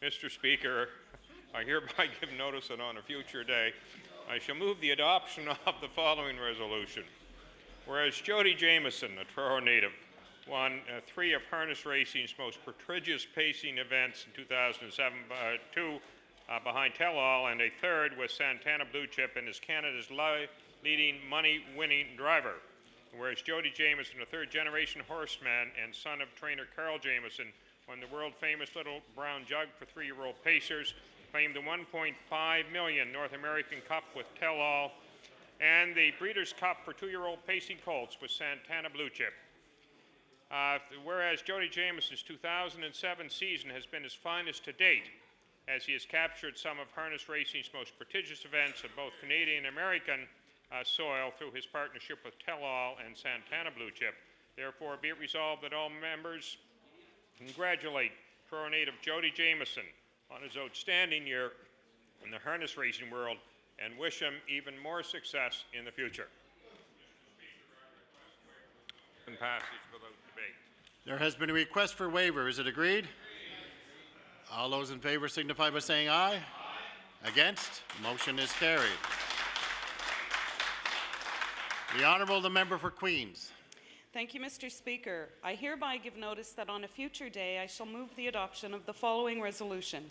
Mr. Speaker, I hereby give notice that on a future day I shall move the adoption of the following resolution. Whereas Jody Jameson, a Truro native, won 3 of harness racing's most prestigious pacing events in 2007, 2 behind Tell All, and a 3rd with Santana Blue Chip, and is Canada's leading money-winning driver. Whereas Jody Jameson, a 3rd-generation horseman and son of trainer Carl Jameson, won the world-famous Little Brown Jug for 3-year-old pacers, claimed the $1.5 million North American Cup with Tell All, and the Breeders' Cup for 2-year-old pacing colts with Santana Blue Chip. Whereas Jody Jameson's 2007 season has been his finest to date, as he has captured some of harness racing's most prestigious events of both Canadian and American soil through his partnership with Tell All and Santana Blue Chip. Therefore, be it resolved that all members congratulate Truro native Jody Jameson on his outstanding year in the harness racing world and wish him even more success in the future. And passage without debate. There has been a request for waiver. Is it agreed? All those in favor signify by saying aye. Aye. Against? Motion is carried. The Honourable the Member for Queens. Thank you, Mr. Speaker. I hereby give notice that on a future day I shall move the adoption of the following resolution.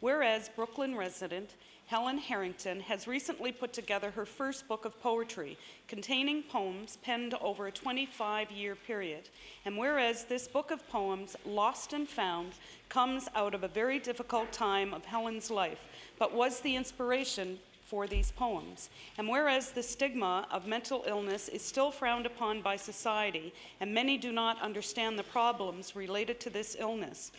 Whereas Brooklyn resident Helen Harrington has recently put together her first book of poetry containing poems penned over a 25-year period. And whereas this book of poems, Lost and Found, comes out of a very difficult time of Helen's life, but was the inspiration for these poems. And whereas the stigma of mental illness is still frowned upon by society, and many do not understand the problems related to this illness,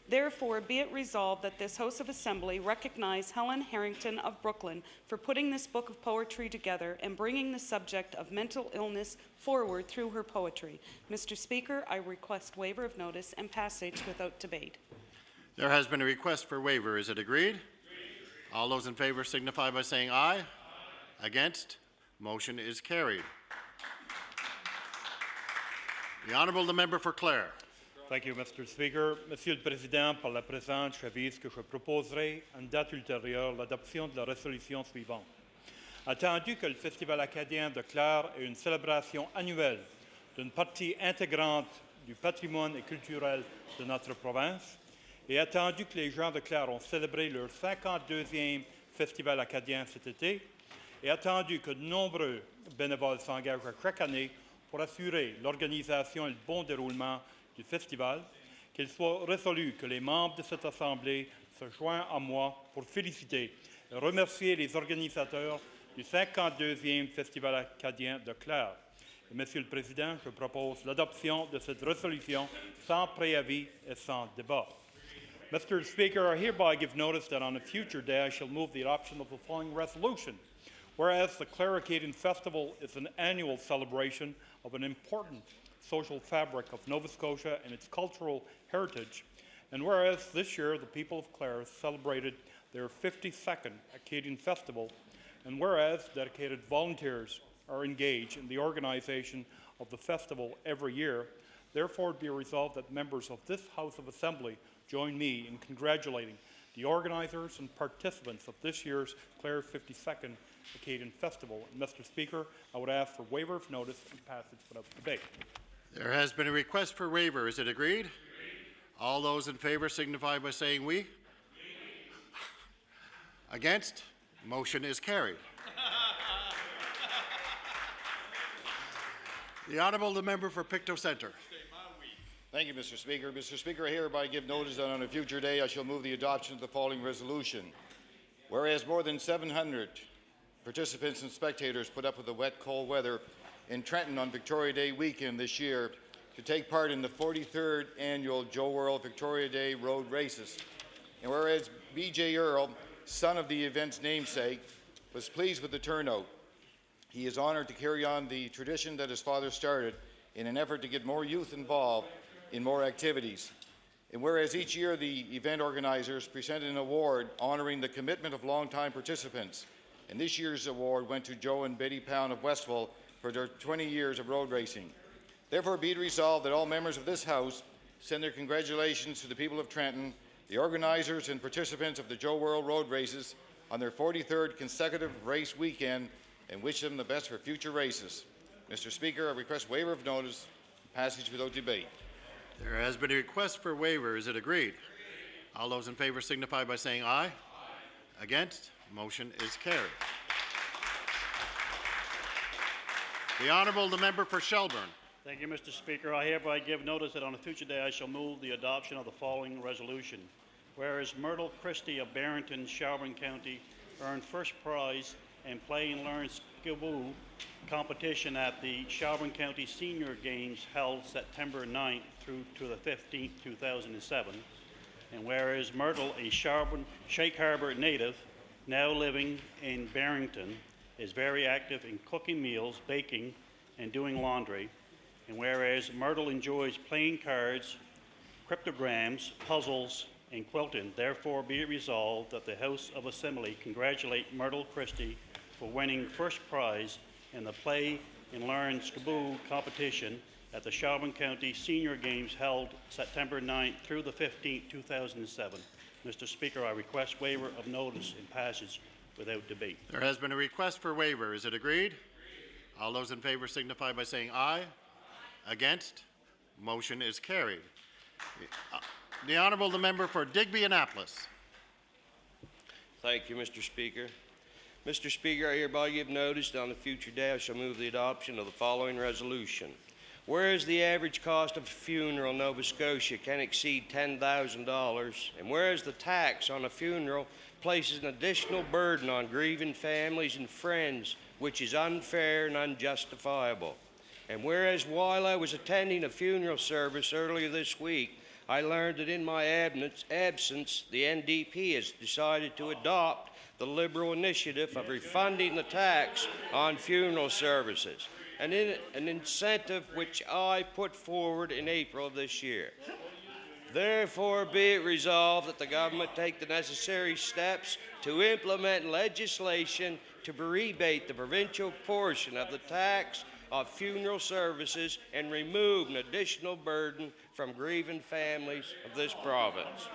therefore be it resolved that this House of Assembly recognize Helen Harrington of Brooklyn for putting this book of poetry together and bringing the subject of mental illness forward through her poetry. Mr. Speaker, I request waiver of notice and passage without debate. There has been a request for waiver. Is it agreed? All those in favor signify by saying aye. Aye. Against? Motion is carried. The Honourable the Member for Clare. Thank you, Mr. Speaker. Monsieur le Président, par la présente, j'avise que je proposerai à une date ultérieure l'adoption de la résolution suivante. Attendu que le Festival acadien de Clare est une célébration annuelle d'une partie intégrante du patrimoine et culturel de notre province, et attendu que les gens de Clare ont célébré leur 52e Festival acadien cet été, et attendu que de nombreux bénévoles s'engagent chaque année pour assurer l'organisation et le bon déroulement du festival, qu'il soit résolu que les membres de cette Assemblée se joignent à moi pour féliciter et remercier les organisateurs du 52e Festival acadien de Clare. Et, Monsieur le Président, je propose l'adoption de cette résolution sans préavis et sans débat. Mr. Speaker, I hereby give notice that on a future day I shall move the adoption of the following resolution. Whereas the Clare Acadian Festival is an annual celebration of an important social fabric of Nova Scotia and its cultural heritage, and whereas this year the people of Clare celebrated their 52nd Acadian Festival, and whereas dedicated volunteers are engaged in the organization of the festival every year, therefore be resolved that members of this House of Assembly join me in congratulating the organizers and participants of this year's Clare 52nd Acadian Festival. And Mr. Speaker, I would ask for waiver of notice and passage without debate. There has been a request for waiver. Is it agreed? All those in favor signify by saying we. Against? Motion is carried. The Honourable the Member for Pictou Centre. Thank you, Mr. Speaker. Mr. Speaker, I hereby give notice that on a future day I shall move the adoption of the following resolution. Whereas more than 700 participants and spectators put up with the wet, cold weather in Trenton on Victoria Day weekend this year to take part in the 43rd annual Joe World Victoria Day Road Races. And whereas B.J. Earl, son of the event's namesake, was pleased with the turnout, he is honored to carry on the tradition that his father started in an effort to get more youth involved in more activities. And whereas each year the event organizers presented an award honoring the commitment of longtime participants, and this year's award went to Joe and Betty Pound of Westville for their 20 years of road racing. Therefore be it resolved that all members of this House send their congratulations to the people of Trenton, the organizers and participants of the Joe World Road Races on their 43rd consecutive race weekend, and wish them the best for future races. Mr. Speaker, I request waiver of notice, passage without debate. There has been a request for waiver. Is it agreed? All those in favor signify by saying aye. Against? Motion is carried. The Honourable the Member for Shelburne. Thank you, Mr. Speaker. I hereby give notice that on a future day I shall move the adoption of the following resolution. Whereas Myrtle Christie of Barrington, Shelburne County earned first prize in Play and Learn Skiboo competition at the Shelburne County Senior Games held September 9th through to the 15th, 2007. And whereas Myrtle, a Shake Harbour native, now living in Barrington, is very active in cooking meals, baking, and doing laundry. And whereas Myrtle enjoys playing cards, cryptograms, puzzles, and quilting, therefore be it resolved that the House of Assembly congratulate Myrtle Christie for winning first prize in the Play and Learn Skiboo competition at the Shelburne County Senior Games held September 9th through the 15th, 2007. Mr. Speaker, I request waiver of notice and passage without debate. There has been a request for waiver. Is it agreed? All those in favor signify by saying aye. Against? Motion is carried. The Honourable the Member for Digby Annapolis. Thank you, Mr. Speaker. Mr. Speaker, I hereby give notice that on a future day I shall move the adoption of the following resolution. Whereas the average cost of a funeral in Nova Scotia can exceed $10,000, and whereas the tax on a funeral places an additional burden on grieving families and friends, which is unfair and unjustifiable. And whereas while I was attending a funeral service earlier this week, I learned that in my absence, the NDP has decided to adopt the Liberal initiative of refunding the tax on funeral services, an incentive which I put forward in April of this year. Therefore, be it resolved that the government take the necessary steps to implement legislation to rebate the provincial portion of the tax of funeral services and remove an additional burden from grieving families of this province.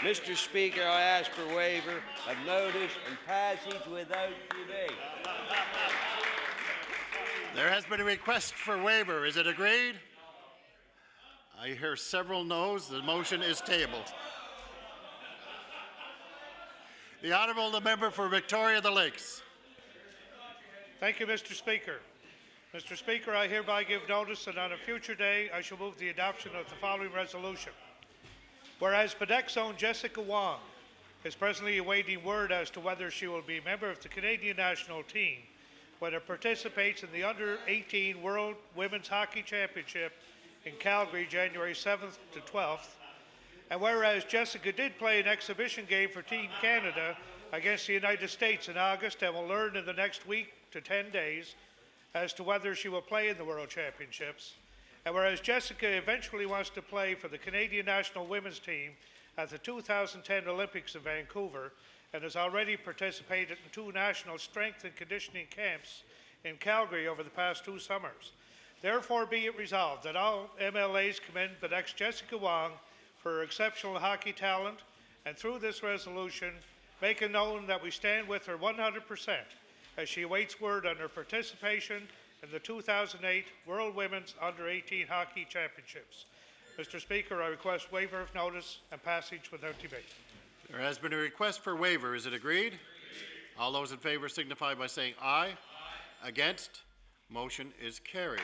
Mr. Speaker, I ask for waiver of notice and passage without debate. There has been a request for waiver. Is it agreed? I hear several noes. The motion is tabled. The Honourable the Member for Victoria the Lakes. Thank you, Mr. Speaker. Mr. Speaker, I hereby give notice that on a future day I shall move the adoption of the following resolution. Whereas Badek's own Jessica Wong is presently awaiting word as to whether she will be a member of the Canadian national team when it participates in the Under-18 World Women's Hockey Championship in Calgary, January 7th to 12th. And whereas Jessica did play an exhibition game for Team Canada against the United States in August and will learn in the next week to 10 days as to whether she will play in the World Championships. And whereas Jessica eventually wants to play for the Canadian national women's team at the 2010 Olympics in Vancouver and has already participated in 2 national strength and conditioning camps in Calgary over the past 2 summers. Therefore be it resolved that all MLAs commend Badek's Jessica Wong for her exceptional hockey talent, and through this resolution make it known that we stand with her 100% as she awaits word on her participation in the 2008 World Women's Under-18 Hockey Championships. Mr. Speaker, I request waiver of notice and passage without debate. There has been a request for waiver. Is it agreed? All those in favor signify by saying aye. Aye. Against? Motion is carried.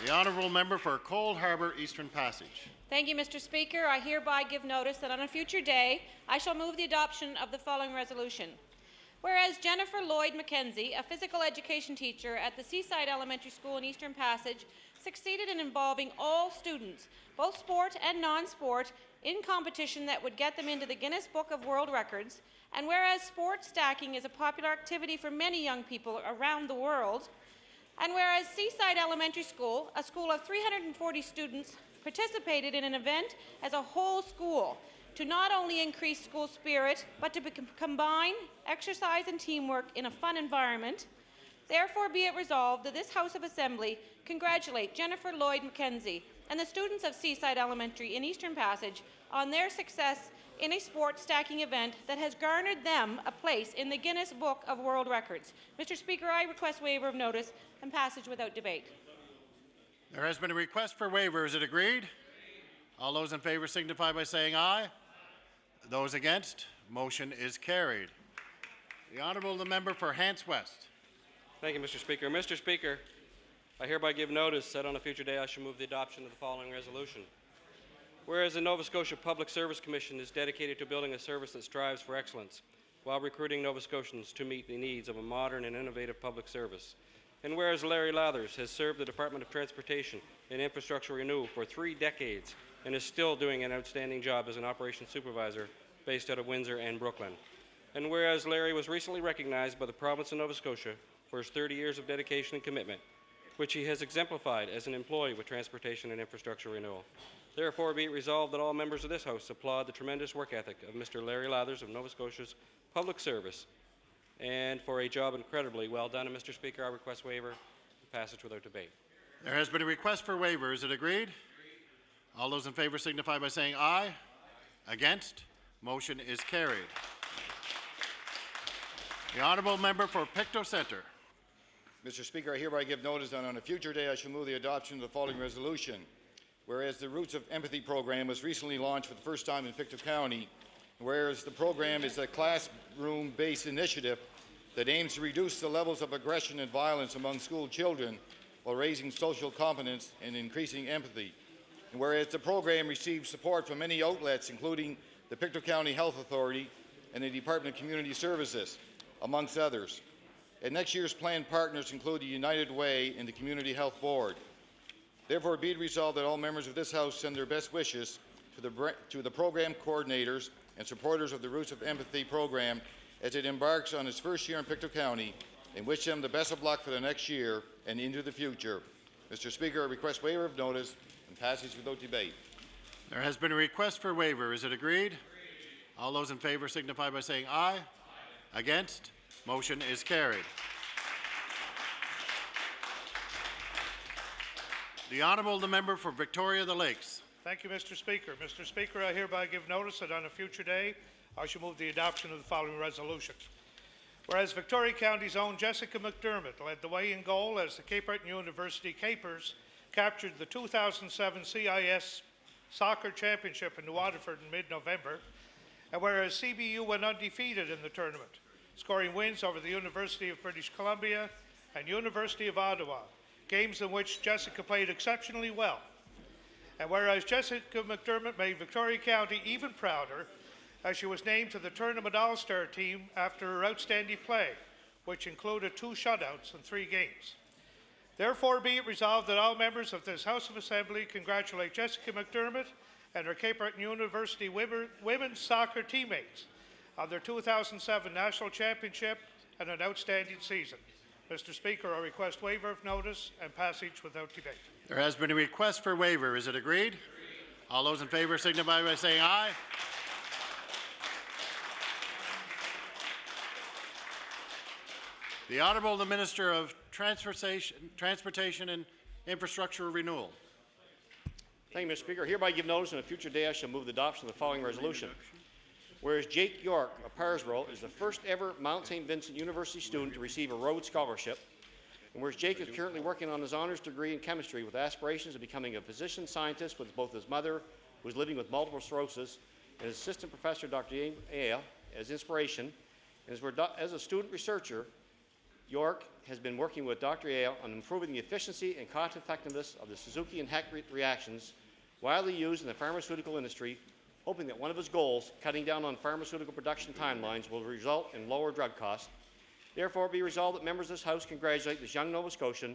The honourable member for Cold Harbour Eastern Passage. Thank you, Mr. Speaker. I hereby give notice that on a future day, I shall move the adoption of the following resolution. Whereas Jennifer Lloyd Mackenzie, a physical education teacher at the Seaside Elementary School in Eastern Passage, succeeded in involving all students, both sport and non-sport, in competition that would get them into the Guinness Book of World Records, and whereas sport stacking is a popular activity for many young people around the world, and whereas Seaside Elementary School, a school of 340 students, participated in an event as a whole school to not only increase school spirit, but to combine exercise and teamwork in a fun environment, therefore be it resolved that this House of Assembly congratulate Jennifer Lloyd Mackenzie and the students of Seaside Elementary in Eastern Passage on their success in a sport stacking event that has garnered them a place in the Guinness Book of World Records. Mr. Speaker, I request waiver of notice and passage without debate. There has been a request for waiver. Is it agreed? All those in favor signify by saying aye. Those against? Motion is carried. The Honourable member for Hants West. Thank you, Mr. Speaker. Mr. Speaker, I hereby give notice that on a future day I shall move the adoption of the following resolution. Whereas the Nova Scotia Public Service Commission is dedicated to building a service that strives for excellence while recruiting Nova Scotians to meet the needs of a modern and innovative public service. And whereas Larry Lathers has served the Department of Transportation and Infrastructure Renewal for 3 decades and is still doing an outstanding job as an operations supervisor based out of Windsor and Brooklyn. And whereas Larry was recently recognized by the province of Nova Scotia for his 30 years of dedication and commitment, which he has exemplified as an employee with Transportation and Infrastructure Renewal. Therefore, be it resolved that all members of this House applaud the tremendous work ethic of Mr. Larry Lathers of Nova Scotia's Public Service and for a job incredibly well done. And Mr. Speaker, I request waiver and passage without debate. There has been a request for waiver. Is it agreed? All those in favor signify by saying aye. Against? Motion is carried. The Honourable Member for Pictou Centre. Mr. Speaker, I hereby give notice that on a future day I shall move the adoption of the following resolution. Whereas the Roots of Empathy program was recently launched for the first time in Pictou County, whereas the program is a classroom-based initiative that aims to reduce the levels of aggression and violence among school children while raising social competence and increasing empathy. And whereas the program receives support from many outlets, including the Pictou County Health Authority and the Department of Community Services, amongst others. And next year's planned partners include the United Way and the Community Health Board. Therefore, be it resolved that all members of this House send their best wishes to the program coordinators and supporters of the Roots of Empathy program as it embarks on its first year in Pictou County, and wish them the best of luck for the next year and into the future. Mr. Speaker, I request waiver of notice and passage without debate. There has been a request for waiver. Is it agreed? All those in favor signify by saying aye. Against? Motion is carried. The Honourable the Member for Victoria the Lakes. Thank you, Mr. Speaker. Mr. Speaker, I hereby give notice that on a future day I shall move the adoption of the following resolution. Whereas Victoria County's own Jessica McDermott led the way in goal as the Cape Breton University Capers captured the 2007 CIS Soccer Championship in New Waterford in mid-November, and whereas CBU went undefeated in the tournament, scoring wins over the University of British Columbia and University of Ottawa, games in which Jessica played exceptionally well. And whereas Jessica McDermott made Victoria County even prouder as she was named to the Tournament All-Star team after her outstanding play, which included 2 shutouts in 3 games. Therefore, be it resolved that all members of this House of Assembly congratulate Jessica McDermott and her Cape Breton University women's soccer teammates on their 2007 National Championship and an outstanding season. Mr. Speaker, I request waiver of notice and passage without debate. There has been a request for waiver. Is it agreed? All those in favor signify by saying aye. The Honourable the Minister of Transportation and Infrastructure Renewal. Thank you, Mr. Speaker. I hereby give notice on a future day I shall move the adoption of the following resolution. Whereas Jake York of Parsborough is the first ever Mount St. Vincent University student to receive a Rhodes Scholarship, and whereas Jake is currently working on his honours degree in chemistry with aspirations of becoming a physician scientist with both his mother, who is living with multiple sclerosis, and his assistant professor, Dr. Aya, as inspiration, and as a student researcher, York has been working with Dr. Aya on improving the efficiency and cost effectiveness of the Suzuki and Heck reactions widely used in the pharmaceutical industry, hoping that one of his goals, cutting down on pharmaceutical production timelines, will result in lower drug costs. Therefore, be resolved that members of this House congratulate this young Nova Scotian,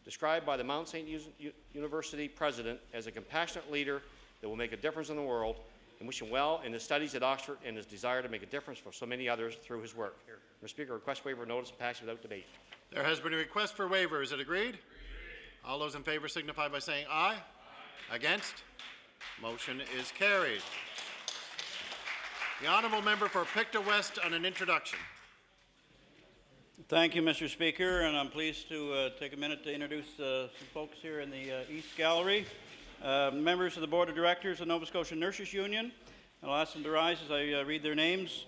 described by the Mount St. University president as a compassionate leader that will make a difference in the world, and wish him well in his studies at Oxford and his desire to make a difference for so many others through his work. Mr. Speaker, request waiver of notice and pass without debate. There has been a request for waiver. Is it agreed? All those in favor signify by saying aye. Against? Motion is carried. The Honourable Member for Pictou West on an introduction. Thank you, Mr. Speaker, and I'm pleased to take a minute to introduce some folks here in the East Gallery. Members of the Board of Directors of Nova Scotia Nurses Union. I'll ask them to rise as I read their names.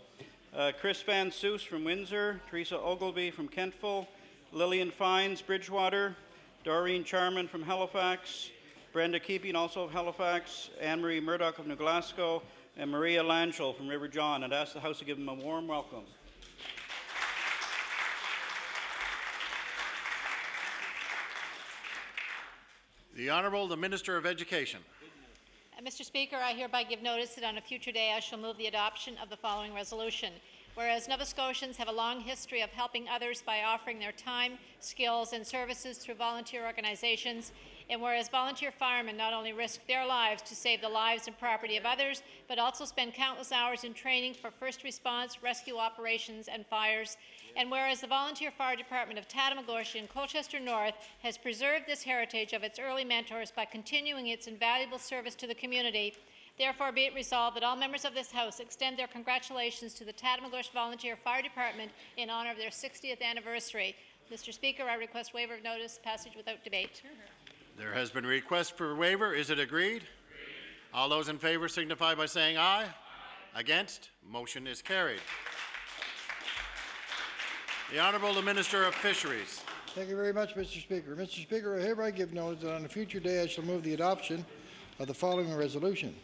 Chris Van Soos from Windsor, Teresa Ogilvie from Kentville, Lillian Fines, Bridgewater, Doreen Charman from Halifax, Brenda Keeping, also of Halifax, Anne-Marie Murdoch of New Glasgow, and Maria Lanchel from River John, and ask the House to give them a warm welcome. The Honourable the Minister of Education. Mr. Speaker, I hereby give notice that on a future day I shall move the adoption of the following resolution. Whereas Nova Scotians have a long history of helping others by offering their time, skills, and services through volunteer organizations, and whereas volunteer firemen not only risk their lives to save the lives and property of others, but also spend countless hours in training for first response, rescue operations, and fires, and whereas the Volunteer Fire Department of Tatamagouche and Colchester North has preserved this heritage of its early mentors by continuing its invaluable service to the community, therefore be it resolved that all members of this House extend their congratulations to the Tatamagouche Volunteer Fire Department in honor of their 60th anniversary. Mr. Speaker, I request waiver of notice, passage without debate. There has been a request for waiver. Is it agreed? All those in favor signify by saying aye. Against? Motion is carried. The Honourable the Minister of Fisheries. Thank you very much, Mr. Speaker. Mr. Speaker, I hereby give notice that on a future day I shall move the adoption of the following resolution.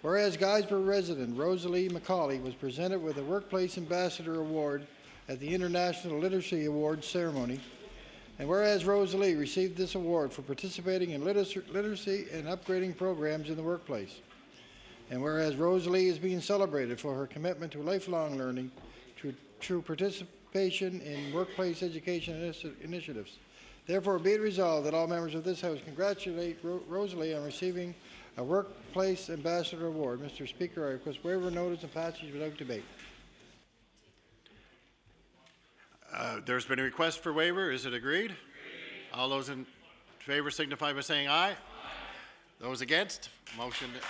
Whereas Guysborough resident Rosalie McCauley was presented with a Workplace Ambassador Award at the International Literacy Awards ceremony, and whereas Rosalie received this award for participating in literacy and upgrading programs in the workplace, and whereas Rosalie is being celebrated for her commitment to lifelong learning through participation in workplace education initiatives. Therefore, be it resolved that all members of this House congratulate Rosalie on receiving a Workplace Ambassador Award. Mr. Speaker, I request waiver of notice and passage without debate. There's been a request for waiver. Is it agreed? All those in favor signify by saying aye. Those against? Motion is...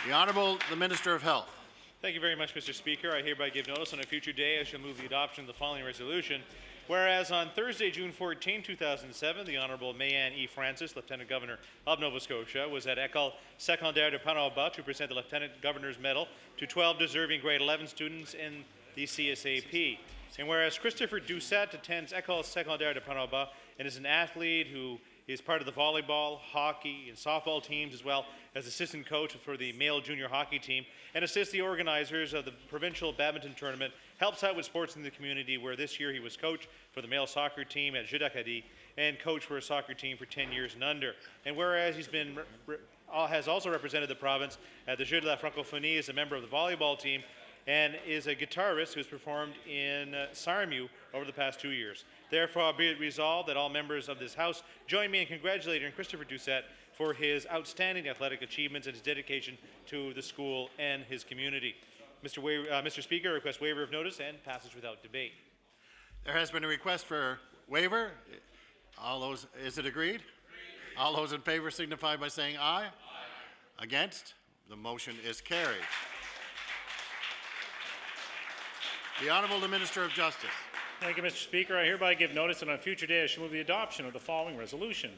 The Honourable the Minister of Health. Thank you very much, Mr. Speaker. I hereby give notice on a future day I shall move the adoption of the following resolution. Whereas on Thursday, June 14, 2007, the Honourable Mayanne E. Francis, Lieutenant Governor of Nova Scotia, was at École Secondaire de Panauba to present the Lieutenant Governor's Medal to 12 deserving grade 11 students in the CSAP. And whereas Christopher Doucette attends École Secondaire de Panauba and is an athlete who He is part of the volleyball, hockey, and softball teams, as well as assistant coach for the male junior hockey team, and assists the organizers of the provincial badminton tournament, helps out with sports in the community, where this year he was coach for the male soccer team at Jeux d'Acadie and coach for a soccer team for 10 years and under. And whereas he's been has also represented the province at the Jeux de la Francophonie as a member of the volleyball team, and is a guitarist who has performed in Sarmu over the past 2 years. Therefore, be it resolved that all members of this House join me in congratulating Christopher Doucette for his outstanding athletic achievements and his dedication to the school and his community. Mr. Speaker, I request waiver of notice and passage without debate. There has been a request for waiver. Is it agreed? All those in favor signify by saying aye. Aye. Against? The motion is carried. The Honourable the Minister of Justice. Thank you, Mr. Speaker. I hereby give notice that on a future day I shall move the adoption of the following resolution.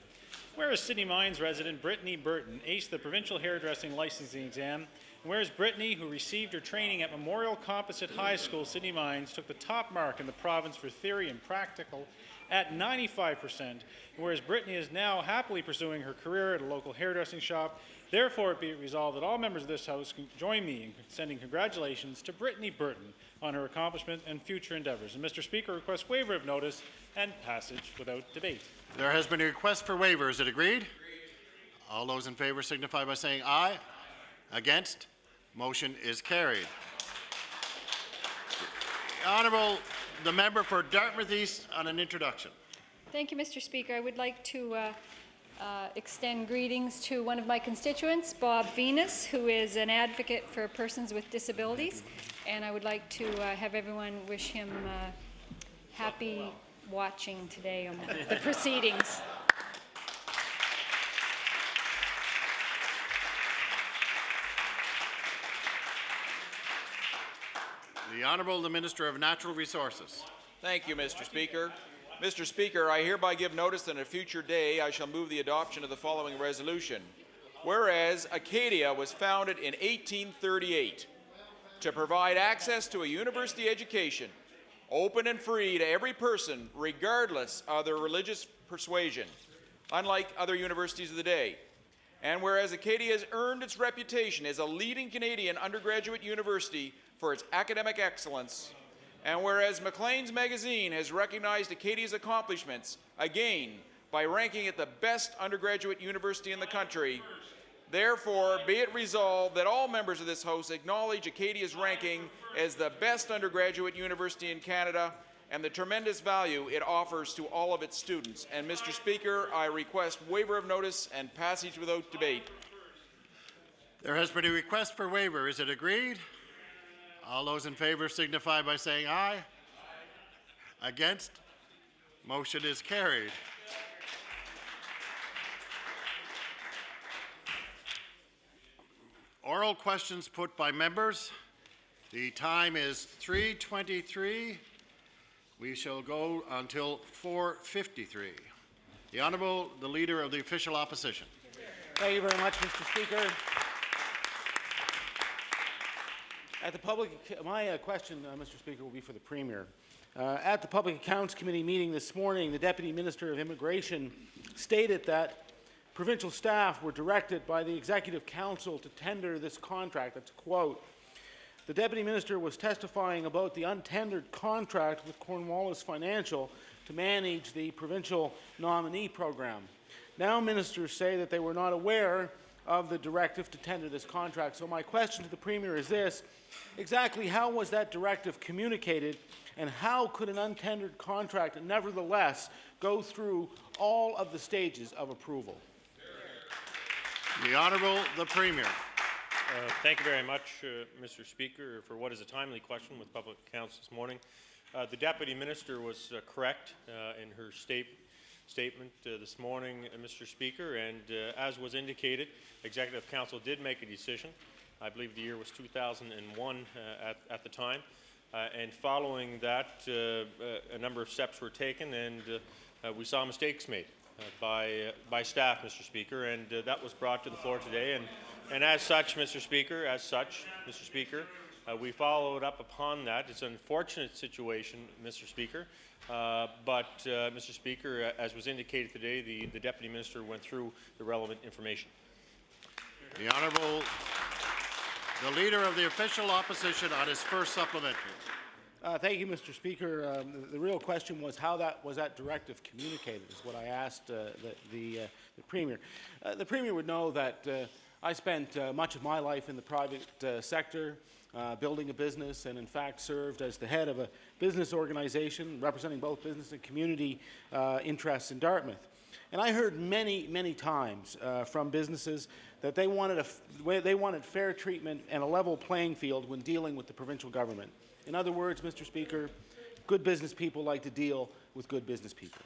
Whereas Sydney Mines resident Brittany Burton aced the provincial hairdressing licensing exam, and whereas Brittany, who received her training at Memorial Composite High School, Sydney Mines, took the top mark in the province for theory and practical at 95%, and whereas Brittany is now happily pursuing her career at a local hairdressing shop, therefore it be it resolved that all members of this House join me in sending congratulations to Brittany Burton on her accomplishment and future endeavours. And Mr. Speaker, request waiver of notice and passage without debate. There has been a request for waiver. Is it agreed? Agreed. All those in favor signify by saying aye. Aye. Against? Motion is carried. The Honourable the member for Dartmouth East on an introduction. Thank you, Mr. Speaker. I would like to extend greetings to one of my constituents, Bob Venus, who is an advocate for persons with disabilities, and I would like to have everyone wish him happy watching today on the proceedings. The Honourable the Minister of Natural Resources. Thank you, Mr. Speaker. Mr. Speaker, I hereby give notice that on a future day I shall move the adoption of the following resolution. Whereas Acadia was founded in 1838 to provide access to a university education, open and free to every person regardless of their religious persuasion, unlike other universities of the day. And whereas Acadia has earned its reputation as a leading Canadian undergraduate university for its academic excellence, and whereas Maclean's magazine has recognized Acadia's accomplishments, again, by ranking it the best undergraduate university in the country, therefore, be it resolved that all members of this House acknowledge Acadia's ranking as the best undergraduate university in Canada and the tremendous value it offers to all of its students. And Mr. Speaker, I request waiver of notice and passage without debate. There has been a request for waiver. Is it agreed? All those in favor signify by saying aye. Aye. Against? Motion is carried. Oral questions put by members. The time is 3:23. We shall go until 4:53. The Honourable, the Leader of the Official Opposition. Thank you very much, Mr. Speaker. At the my question, Mr. Speaker, will be for the Premier. At the Public Accounts Committee meeting this morning, the Deputy Minister of Immigration stated that provincial staff were directed by the Executive Council to tender this contract. That's a quote. The Deputy Minister was testifying about the untendered contract with Cornwallis Financial to manage the provincial nominee program. Now ministers say that they were not aware of the directive to tender this contract. So my question to the Premier is this: exactly how was that directive communicated, and how could an untendered contract nevertheless go through all of the stages of approval? The Honourable the Premier. Thank you very much, Mr. Speaker, for what is a timely question with public accounts this morning. The Deputy Minister was correct in her statement this morning, Mr. Speaker, and as was indicated, Executive Council did make a decision. I believe the year was 2001 at the time, and following that, a number of steps were taken, and we saw mistakes made by staff, Mr. Speaker, and that was brought to the floor today. And as such, Mr. Speaker, We followed up upon that. It's an unfortunate situation, Mr. Speaker, but Mr. Speaker, as was indicated today, the Deputy Minister went through the relevant information. The Honourable, the Leader of the Official Opposition on his first supplementary. Thank you, Mr. Speaker. The real question was how was that directive communicated, is what I asked the Premier. The Premier would know that I spent much of my life in the private sector, building a business, and in fact served as the head of a business organization representing both business and community interests in Dartmouth. And I heard many, many times from businesses that they wanted fair treatment and a level playing field when dealing with the provincial government. In other words, Mr. Speaker, good business people like to deal with good business people.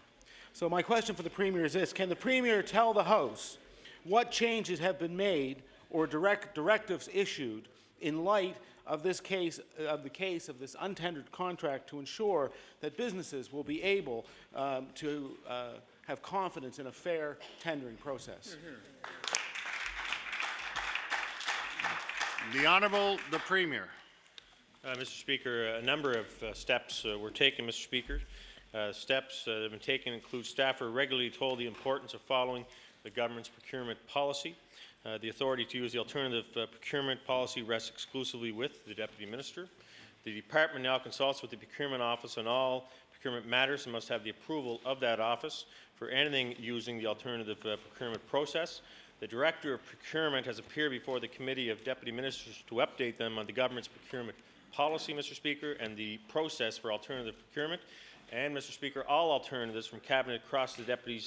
So my question for the Premier is this: can the Premier tell the House what changes have been made or directives issued in light of this case, of this untendered contract, to ensure that businesses will be able to have confidence in a fair tendering process? The Honourable, the Premier. Mr. Speaker, a number of steps were taken, Mr. Speaker. Steps that have been taken include staff are regularly told the importance of following the government's procurement policy. The authority to use the alternative procurement policy rests exclusively with the Deputy Minister. The Department now consults with the Procurement Office on all procurement matters and must have the approval of that office for anything using the alternative procurement process. The Director of Procurement has appeared before the Committee of Deputy Ministers to update them on the government's procurement policy, Mr. Speaker, and the process for alternative procurement. And, Mr. Speaker, all alternatives from Cabinet cross the Deputy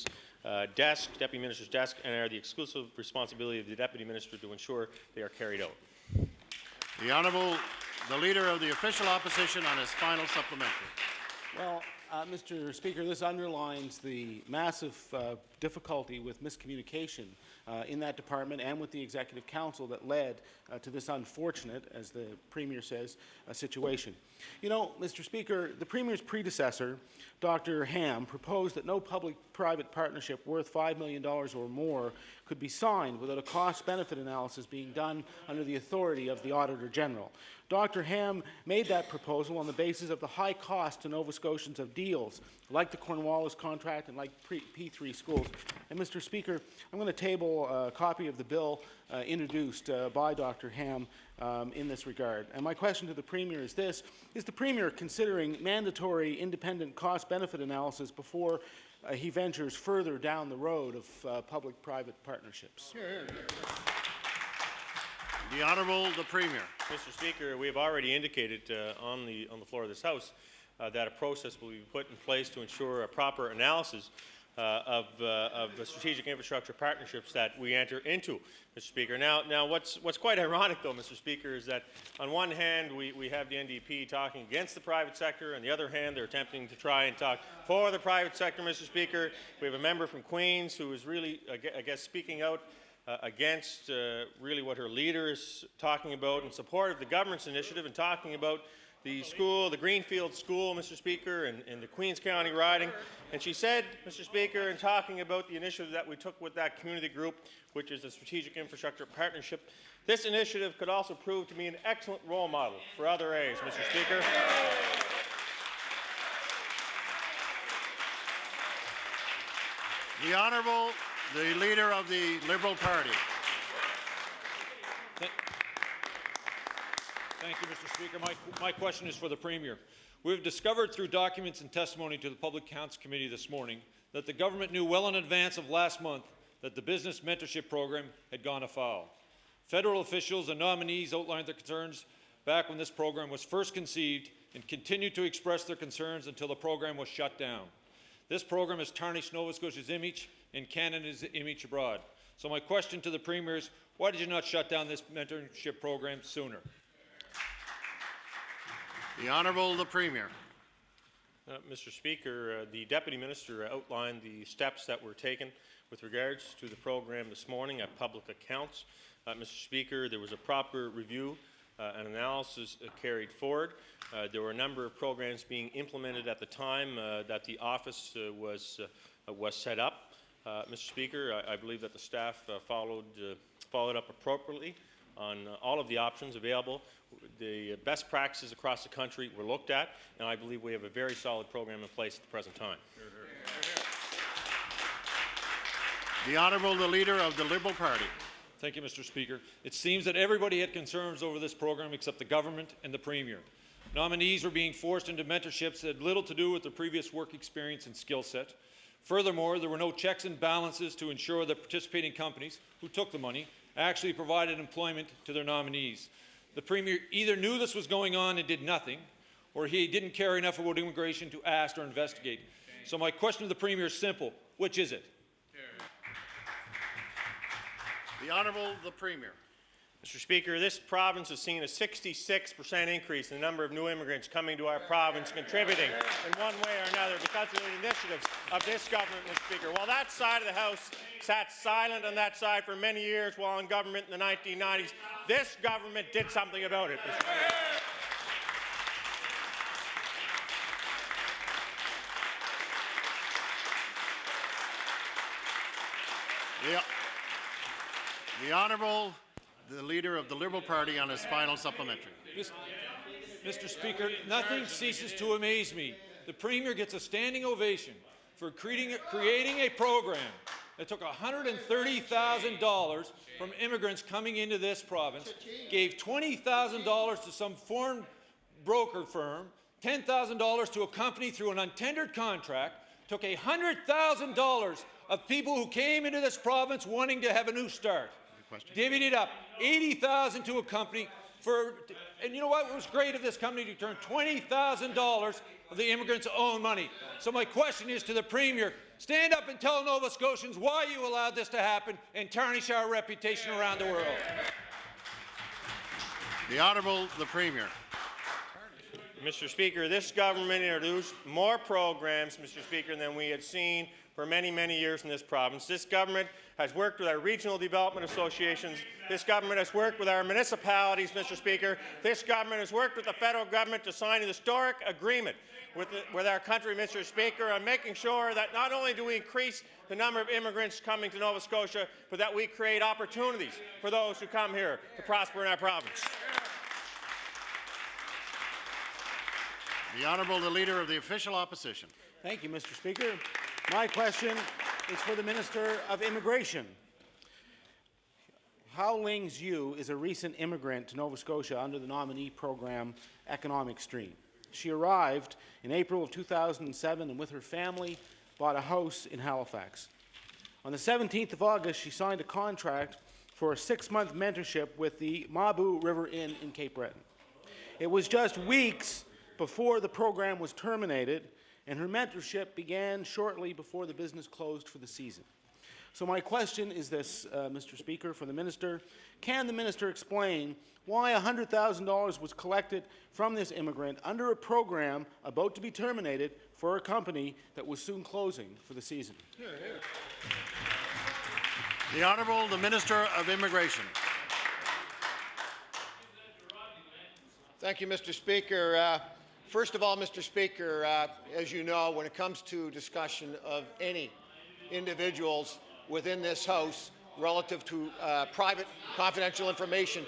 Minister's desk, and are the exclusive responsibility of the Deputy Minister to ensure they are carried out. The Honourable, the Leader of the Official Opposition on his final supplementary. Well, Mr. Speaker, this underlines the massive difficulty with miscommunication in that department and with the Executive Council that led to this unfortunate, as the Premier says, situation. You know, Mr. Speaker, the Premier's predecessor, Dr. Ham, proposed that no public-private partnership worth $5 million or more could be signed without a cost-benefit analysis being done under the authority of the Auditor General. Dr. Ham made that proposal on the basis of the high cost to Nova Scotians of deals like the Cornwallis contract and like P3 schools. And Mr. Speaker, I'm going to table a copy of the bill introduced by Dr. Ham in this regard. And my question to the Premier is this: is the Premier considering mandatory independent cost-benefit analysis before he ventures further down the road of public-private partnerships? The Honourable, the Premier. Mr. Speaker, we have already indicated on the floor of this House that a process will be put in place to ensure a proper analysis of the strategic infrastructure partnerships that we enter into, Mr. Speaker. Now, what's quite ironic, though, Mr. Speaker, is that on one hand we have the NDP talking against the private sector, on the other hand they're attempting to try and talk for the private sector, Mr. Speaker. We have a member from Queens who is really, I guess, speaking out against really what her leader is talking about in support of the government's initiative, and talking about the school, the Greenfield School, Mr. Speaker, in the Queens County riding. And she said, Mr. Speaker, in talking about the initiative that we took with that community group, which is the Strategic Infrastructure Partnership, this initiative could also prove to be an excellent role model for other areas, Mr. Speaker. The Honourable, the Leader of the Liberal Party. Thank you, Mr. Speaker. My question is for the Premier. We've discovered through documents and testimony to the Public Accounts Committee this morning that the government knew well in advance of last month that the business mentorship program had gone afoul. Federal officials and nominees outlined their concerns back when this program was first conceived and continued to express their concerns until the program was shut down. This program has tarnished Nova Scotia's image and Canada's image abroad. So my question to the Premier is, why did you not shut down this mentorship program sooner? The Honourable, the Premier. Mr. Speaker, the Deputy Minister outlined the steps that were taken with regards to the program this morning at Public Accounts. Mr. Speaker, there was a proper review and analysis carried forward. There were a number of programs being implemented at the time that the office was set up. Mr. Speaker, I believe that the staff followed up appropriately on all of the options available. The best practices across the country were looked at, and I believe we have a very solid program in place at the present time. The Honourable the Leader of the Liberal Party. Thank you, Mr. Speaker. It seems that everybody had concerns over this program except the government and the Premier. Nominees were being forced into mentorships that had little to do with their previous work experience and skill set. Furthermore, there were no checks and balances to ensure that participating companies who took the money actually provided employment to their nominees. The Premier either knew this was going on and did nothing, or he didn't care enough about immigration to ask or investigate. So my question to the Premier is simple. Which is it? The Honourable the Premier. Mr. Speaker, this province has seen a 66% increase in the number of new immigrants coming to our province, contributing in one way or another because of the initiatives of this government, Mr. Speaker. While that side of the House sat silent on that side for many years while in government in the 1990s, this government did something about it, Mr. Speaker. The Honourable the Leader of the Liberal Party on his final supplementary. Mr. Speaker, nothing ceases to amaze me. The Premier gets a standing ovation for creating a program that took $130,000 from immigrants coming into this province, gave $20,000 to some foreign broker firm, $10,000 to a company through an untendered contract, took $100,000 of people who came into this province wanting to have a new start, divvied it up, $80,000 to a company for, and you know what was great of this company to turn $20,000 of the immigrants' own money. So my question is to the Premier, stand up and tell Nova Scotians why you allowed this to happen and tarnish our reputation around the world. The Honourable the Premier. Mr. Speaker, this government introduced more programs, Mr. Speaker, than we had seen for many, many years in this province. This government has worked with our regional development associations. This government has worked with our municipalities, Mr. Speaker. This government has worked with the federal government to sign an historic agreement with our country, Mr. Speaker, on making sure that not only do we increase the number of immigrants coming to Nova Scotia, but that we create opportunities for those who come here to prosper in our province. The Honourable the Leader of the Official Opposition. Thank you, Mr. Speaker. My question is for the Minister of Immigration. Hao Ling Zhu is a recent immigrant to Nova Scotia under the nominee program Economic Stream. She arrived in April of 2007 and with her family bought a house in Halifax. On the 17th of August, she signed a contract for a 6-month mentorship with the Mabu River Inn in Cape Breton. It was just weeks before the program was terminated, and her mentorship began shortly before the business closed for the season. So my question is this, Mr. Speaker, for the Minister. Can the Minister explain why $100,000 was collected from this immigrant under a program about to be terminated for a company that was soon closing for the season? The Honourable the Minister of Immigration. Thank you, Mr. Speaker. First of all, Mr. Speaker, as you know, when it comes to discussion of any individuals within this House relative to private confidential information,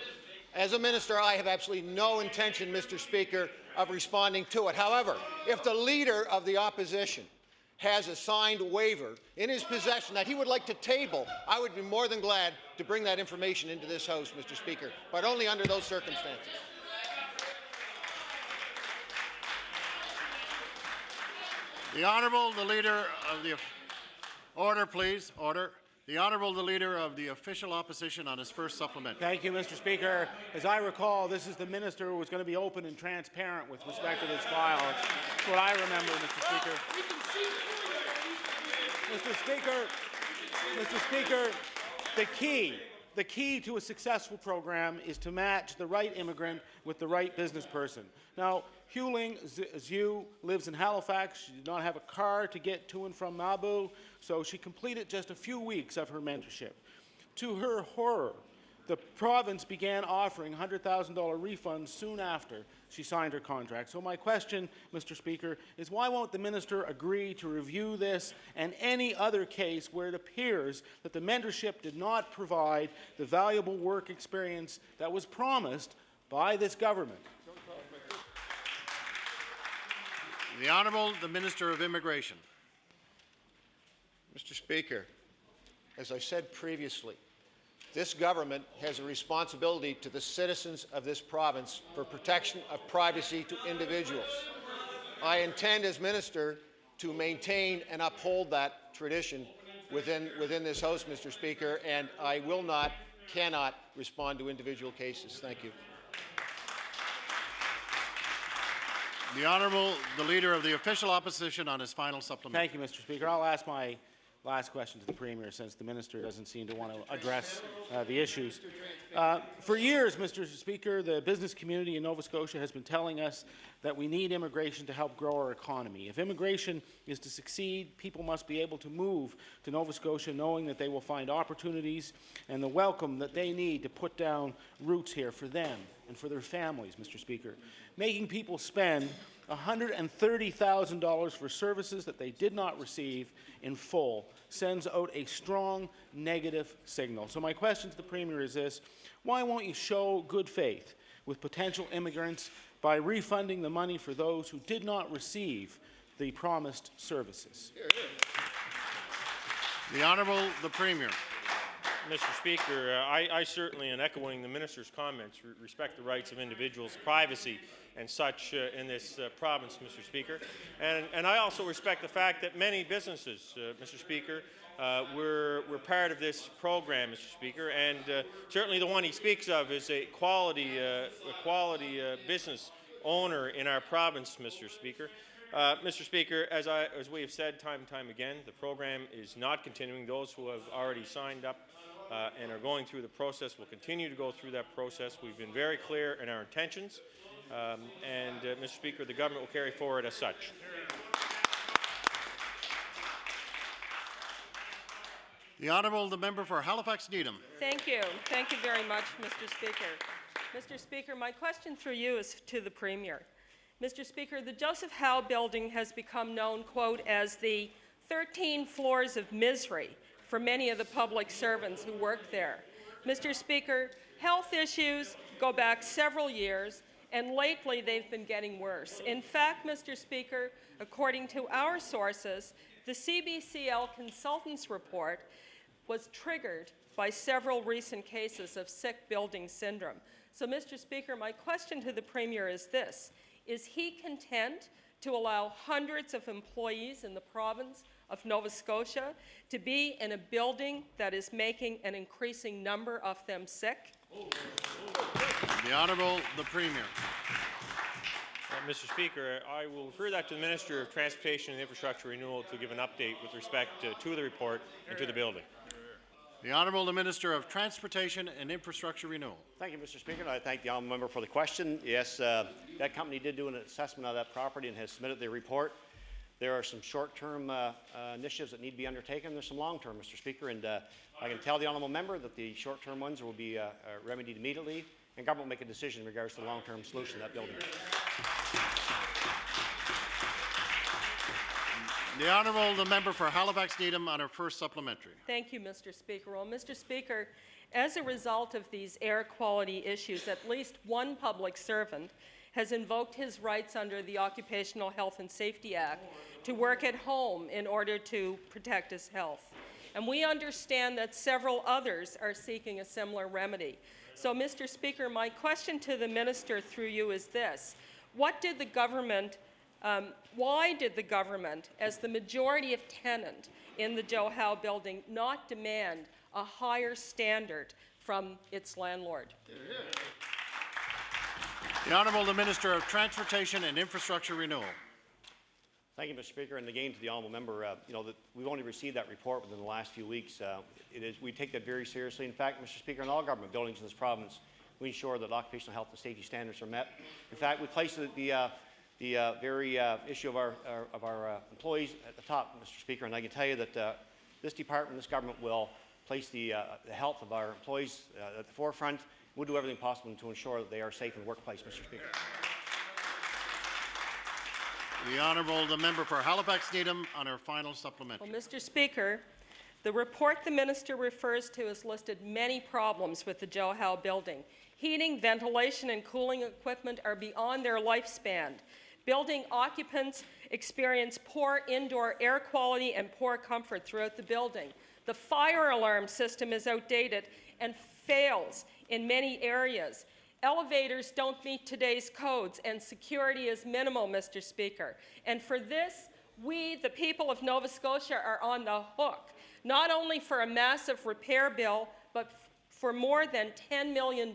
as a minister, I have absolutely no intention, Mr. Speaker, of responding to it. However, if the Leader of the Opposition has a signed waiver in his possession that he would like to table, I would be more than glad to bring that information into this House, Mr. Speaker, but only under those circumstances. The Honourable the Leader of the... Order, please. Order. The Honourable the Leader of the Official Opposition on his first supplementary. Thank you, Mr. Speaker. As I recall, this is the Minister who was going to be open and transparent with respect to this file. That's what I remember, Mr. Speaker. Mr. Speaker, the key to a successful program is to match the right immigrant with the right business person. Now, Hao Ling Zhu lives in Halifax. She did not have a car to get to and from Mabu, so she completed just a few weeks of her mentorship. To her horror, The province began offering $100,000 refunds soon after she signed her contract. So my question, Mr. Speaker, is why won't the minister agree to review this and any other case where it appears that the mentorship did not provide the valuable work experience that was promised by this government? The Honourable, the Minister of Immigration. Mr. Speaker, as I said previously, this government has a responsibility to the citizens of this province for protection of privacy to individuals. I intend, as minister, to maintain and uphold that tradition within this House, Mr. Speaker, and I will not, cannot respond to individual cases. Thank you. The Honourable, the Leader of the Official Opposition on his final supplement. Thank you, Mr. Speaker. I'll ask my last question to the Premier, since the Minister doesn't seem to want to address the issues. For years, Mr. Speaker, the business community in Nova Scotia has been telling us that we need immigration to help grow our economy. If immigration is to succeed, people must be able to move to Nova Scotia knowing that they will find opportunities and the welcome that they need to put down roots here for them and for their families, Mr. Speaker. Making people spend $130,000 for services that they did not receive in full sends out a strong negative signal. So my question to the Premier is this: why won't you show good faith with potential immigrants by refunding the money for those who did not receive the promised services? The Honourable, the Premier. Mr. Speaker, I certainly, in echoing the Minister's comments, respect the rights of individuals' privacy and such in this province, Mr. Speaker. And I also respect the fact that many businesses, Mr. Speaker, were part of this program, Mr. Speaker, and certainly the one he speaks of is a quality business owner in our province, Mr. Speaker. Mr. Speaker, as we have said time and time again, the program is not continuing. Those who have already signed up and are going through the process will continue to go through that process. We've been very clear in our intentions, and Mr. Speaker, the government will carry forward as such. The Honourable, the Member for Halifax Needham. Thank you. Thank you very much, Mr. Speaker. Mr. Speaker, my question through you is to the Premier. Mr. Speaker, the Joseph Howe building has become known, quote, as the 13 floors of misery for many of the public servants who work there. Mr. Speaker, health issues go back several years, and lately they've been getting worse. In fact, Mr. Speaker, according to our sources, the CBCL consultant's report was triggered by several recent cases of sick building syndrome. So, Mr. Speaker, my question to the Premier is this: is he content to allow hundreds of employees in the province of Nova Scotia to be in a building that is making an increasing number of them sick? The Honourable, the Premier. Mr. Speaker, I will refer that to the Minister of Transportation and Infrastructure Renewal to give an update with respect to the report and to the building. The Honourable, the Minister of Transportation and Infrastructure Renewal. Thank you, Mr. Speaker, and I thank the honourable member for the question. Yes, that company did do an assessment of that property and has submitted their report. There are some short-term initiatives that need to be undertaken. There's some long-term, Mr. Speaker, and I can tell the honourable member that the short-term ones will be remedied immediately, and government will make a decision in regards to the long-term solution to that building. The Honourable, the Member for Halifax Needham on her first supplementary. Thank you, Mr. Speaker. Well, Mr. Speaker, as a result of these air quality issues, at least one public servant has invoked his rights under the Occupational Health and Safety Act to work at home in order to protect his health. And we understand that several others are seeking a similar remedy. So, Mr. Speaker, my question to the Minister through you is this: what did the government why did the government, as the majority of tenant in the Joe Howe building, not demand a higher standard from its landlord? The Honourable, the Minister of Transportation and Infrastructure Renewal. Thank you, Mr. Speaker, and again to the honourable member. We've only received that report within the last few weeks. We take that very seriously. In fact, Mr. Speaker, in all government buildings in this province, we ensure that occupational health and safety standards are met. In fact, we place the very issue of our employees at the top, Mr. Speaker, and I can tell you that this department, this government will place the health of our employees at the forefront. We'll do everything possible to ensure that they are safe in the workplace, Mr. Speaker. The Honourable the member for Halifax Needham on her final supplementary. Well, Mr. Speaker, the report the minister refers to has listed many problems with the Joe Howe building. Heating, ventilation, and cooling equipment are beyond their lifespan. Building occupants experience poor indoor air quality and poor comfort throughout the building. The fire alarm system is outdated and fails in many areas. Elevators don't meet today's codes, and security is minimal, Mr. Speaker. And for this, we, the people of Nova Scotia, are on the hook, not only for a massive repair bill, but for more than $10 million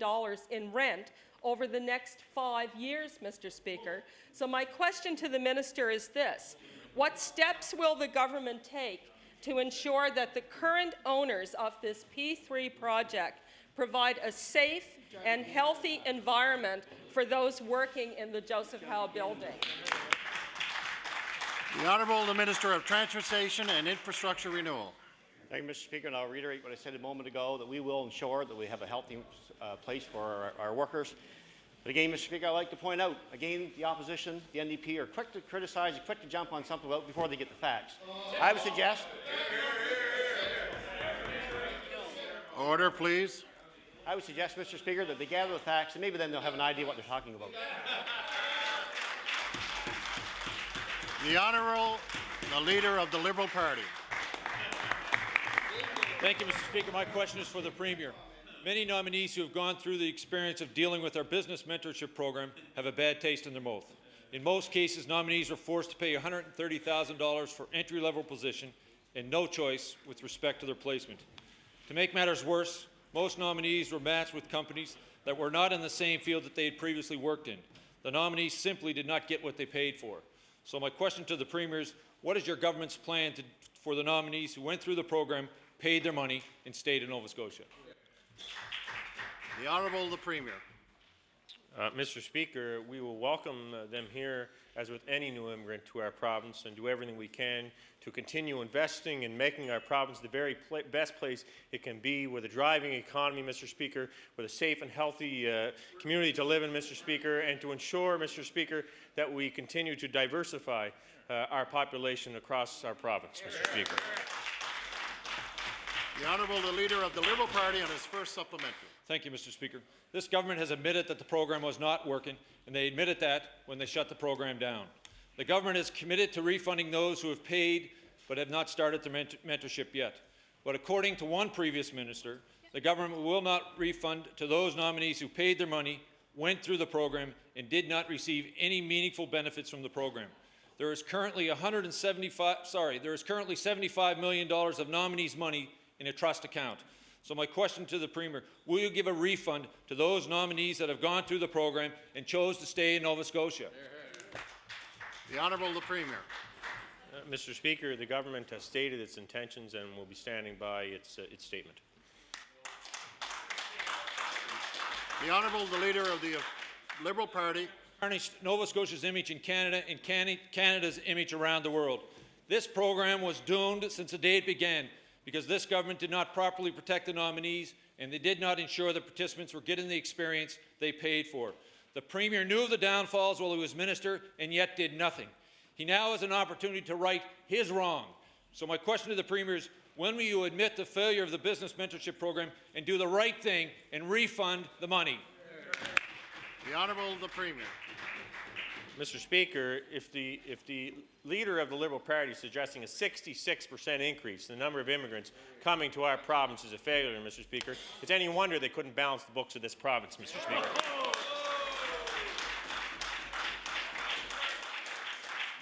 in rent over the next 5 years, Mr. Speaker. So my question to the minister is this: what steps will the government take to ensure that the current owners of this P3 project provide a safe and healthy environment for those working in the Joseph Howe building? The Honourable the Minister of Transportation and Infrastructure Renewal. Thank you, Mr. Speaker, and I'll reiterate what I said a moment ago, that we will ensure that we have a healthy place for our workers. But again, Mr. Speaker, I'd like to point out, again, the opposition, the NDP, are quick to criticize and quick to jump on something before they get the facts. I would suggest... Order, please. I would suggest, Mr. Speaker, that they gather the facts, and maybe then they'll have an idea what they're talking about. The Honourable the Leader of the Liberal Party. Thank you, Mr. Speaker. My question is for the Premier. Many nominees who have gone through the experience of dealing with our business mentorship program have a bad taste in their mouth. In most cases, nominees were forced to pay $130,000 for entry-level position and no choice with respect to their placement. To make matters worse, most nominees were matched with companies that were not in the same field that they had previously worked in. The nominees simply did not get what they paid for. So my question to the Premier is, what is your government's plan for the nominees who went through the program, paid their money, and stayed in Nova Scotia? The Honourable the Premier. Mr. Speaker, we will welcome them here, as with any new immigrant, to our province, and do everything we can to continue investing in making our province the very best place it can be, with a driving economy, Mr. Speaker, with a safe and healthy community to live in, Mr. Speaker, and to ensure, Mr. Speaker, that we continue to diversify our population across our province, Mr. Speaker. The Honourable the Leader of the Liberal Party on his first supplementary. Thank you, Mr. Speaker. This government has admitted that the program was not working, and they admitted that when they shut the program down. The government is committed to refunding those who have paid but have not started their mentorship yet. But according to one previous minister, the government will not refund to those nominees who paid their money, went through the program, and did not receive any meaningful benefits from the program. There is currently $75 million of nominees' money in a trust account. So my question to the Premier, will you give a refund to those nominees that have gone through the program and chose to stay in Nova Scotia? The Honourable the Premier. Mr. Speaker, the government has stated its intentions and will be standing by its statement. The Honourable the Leader of the Liberal Party. Tarnished Nova Scotia's image in Canada and Canada's image around the world. This program was doomed since the day it began, because this government did not properly protect the nominees, and they did not ensure that participants were getting the experience they paid for. The Premier knew of the downfalls while he was minister and yet did nothing. He now has an opportunity to right his wrong. So my question to the Premier is, when will you admit the failure of the business mentorship program and do the right thing and refund the money? The Honourable the Premier. Mr. Speaker, if the Leader of the Liberal Party is suggesting a 66% increase in the number of immigrants coming to our province is a failure, Mr. Speaker, it's any wonder they couldn't balance the books of this province, Mr. Speaker.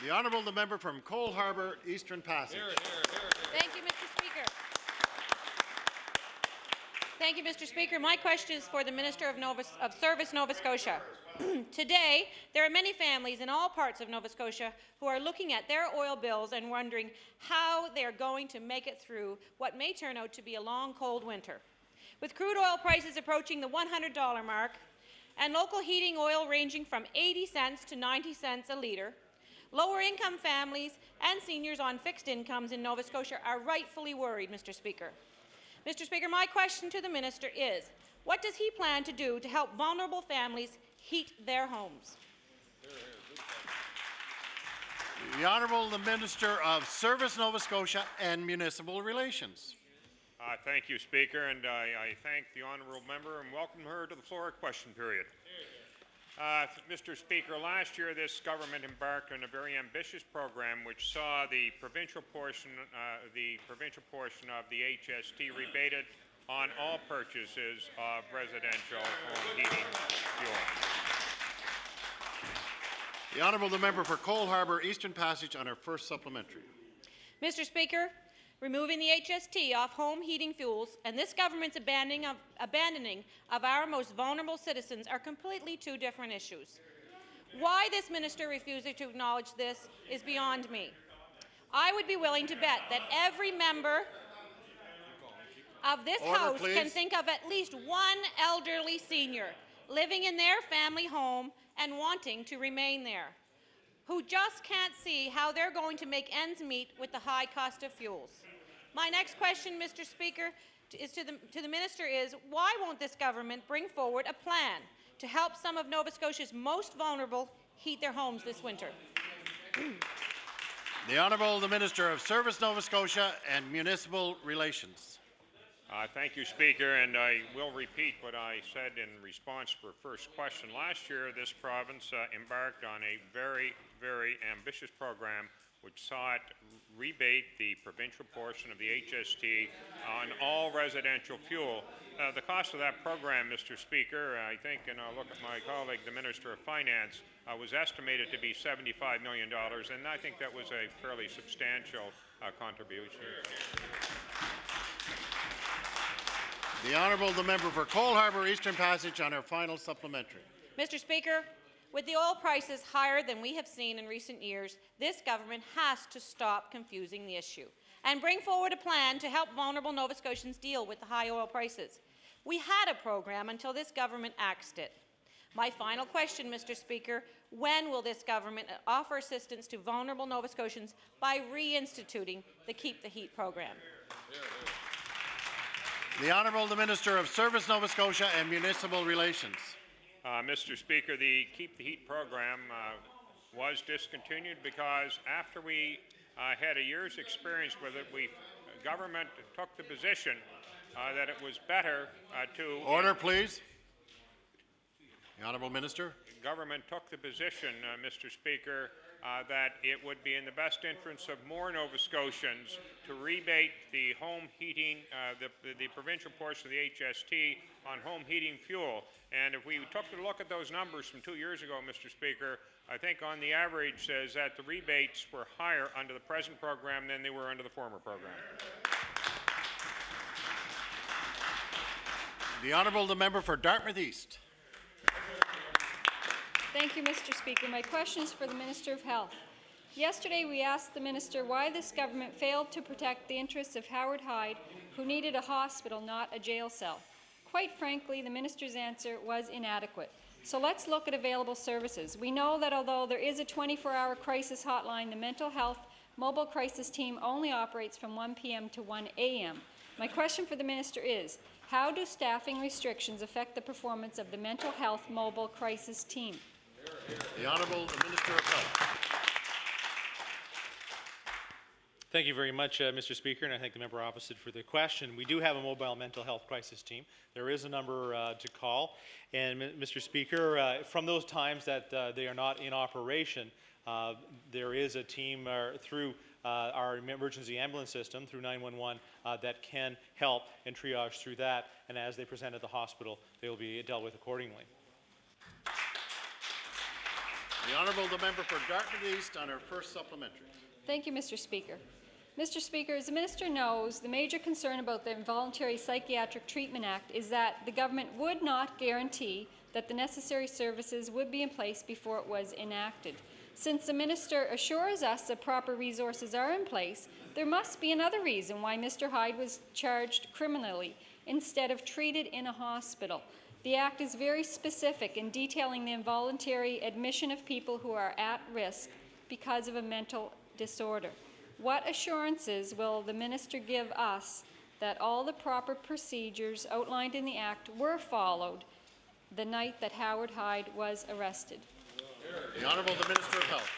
The Honourable the member from Cole Harbour, Eastern Passage. Thank you, Mr. Speaker. Thank you, Mr. Speaker. My question is for the Minister of Service, Nova Scotia. Today, there are many families in all parts of Nova Scotia who are looking at their oil bills and wondering how they are going to make it through what may turn out to be a long, cold winter. With crude oil prices approaching the $100 mark and local heating oil ranging from 80 cents to 90 cents a litre, lower-income families and seniors on fixed incomes in Nova Scotia are rightfully worried, Mr. Speaker. Mr. Speaker, my question to the minister is, what does he plan to do to help vulnerable families heat their homes? The Honourable the Minister of Service, Nova Scotia and Municipal Relations. Thank you, Speaker, and I thank the honourable member and welcome her to the floor at question period. Mr. Speaker, last year this government embarked on a very ambitious program which saw the provincial portion of the HST rebated on all purchases of residential home heating fuel. The Honourable the Member for Cole Harbour Eastern Passage on her first supplementary. Mr. Speaker, removing the HST off home heating fuels and this government's abandoning of our most vulnerable citizens are completely two different issues. Why this minister refuses to acknowledge this is beyond me. I would be willing to bet that every member of this House can think of at least one elderly senior living in their family home and wanting to remain there, who just can't see how they're going to make ends meet with the high cost of fuels. My next question, Mr. Speaker, is to the minister is, why won't this government bring forward a plan to help some of Nova Scotia's most vulnerable heat their homes this winter? The Honourable the Minister of Service, Nova Scotia and Municipal Relations. Thank you, Speaker, and I will repeat what I said in response to her first question. Last year, this province embarked on a very, very ambitious program which sought rebate the provincial portion of the HST on all residential fuel. The cost of that program, Mr. Speaker, I think, and I'll look at my colleague, the Minister of Finance, was estimated to be $75 million, and I think that was a fairly substantial contribution. The Honourable the Member for Cole Harbour Eastern Passage on her final supplementary. Mr. Speaker, with the oil prices higher than we have seen in recent years, this government has to stop confusing the issue and bring forward a plan to help vulnerable Nova Scotians deal with the high oil prices. We had a program until this government axed it. My final question, Mr. Speaker, when will this government offer assistance to vulnerable Nova Scotians by reinstituting the Keep the Heat program? The Honourable the Minister of Service, Nova Scotia and Municipal Relations. Mr. Speaker, the Keep the Heat program was discontinued because after we had a year's experience with it, government took the position that it was better to... Order, please. The Honourable Minister. Government took the position, Mr. Speaker, that it would be in the best interest of more Nova Scotians to rebate the home heating, the provincial portion of the HST on home heating fuel. And if we took a look at those numbers from 2 years ago, Mr. Speaker, I think on the average says that the rebates were higher under the present program than they were under the former program. The Honourable the Member for Dartmouth East. Thank you, Mr. Speaker. My question is for the Minister of Health. Yesterday, we asked the Minister why this government failed to protect the interests of Howard Hyde, who needed a hospital, not a jail cell. Quite frankly, the Minister's answer was inadequate. So let's look at available services. We know that although there is a 24-hour crisis hotline, the mental health mobile crisis team only operates from 1 p.m. to 1 a.m. My question for the Minister is, how do staffing restrictions affect the performance of the mental health mobile crisis team? The Honourable Minister of Health. Thank you very much, Mr. Speaker, and I thank the member opposite for the question. We do have a mobile mental health crisis team. There is a number to call, and Mr. Speaker, from those times that they are not in operation, there is a team through our emergency ambulance system, through 911, that can help and triage through that, and as they present at the hospital, they will be dealt with accordingly. The Honourable the Member for Dartmouth East on her first supplementary. Thank you, Mr. Speaker. Mr. Speaker, as the Minister knows, the major concern about the Involuntary Psychiatric Treatment Act is that the government would not guarantee that the necessary services would be in place before it was enacted. Since the Minister assures us that proper resources are in place, there must be another reason why Mr. Hyde was charged criminally instead of treated in a hospital. The Act is very specific in detailing the involuntary admission of people who are at risk because of a mental disorder. What assurances will the Minister give us that all the proper procedures outlined in the Act were followed the night that Howard Hyde was arrested? The Honourable the Minister of Health.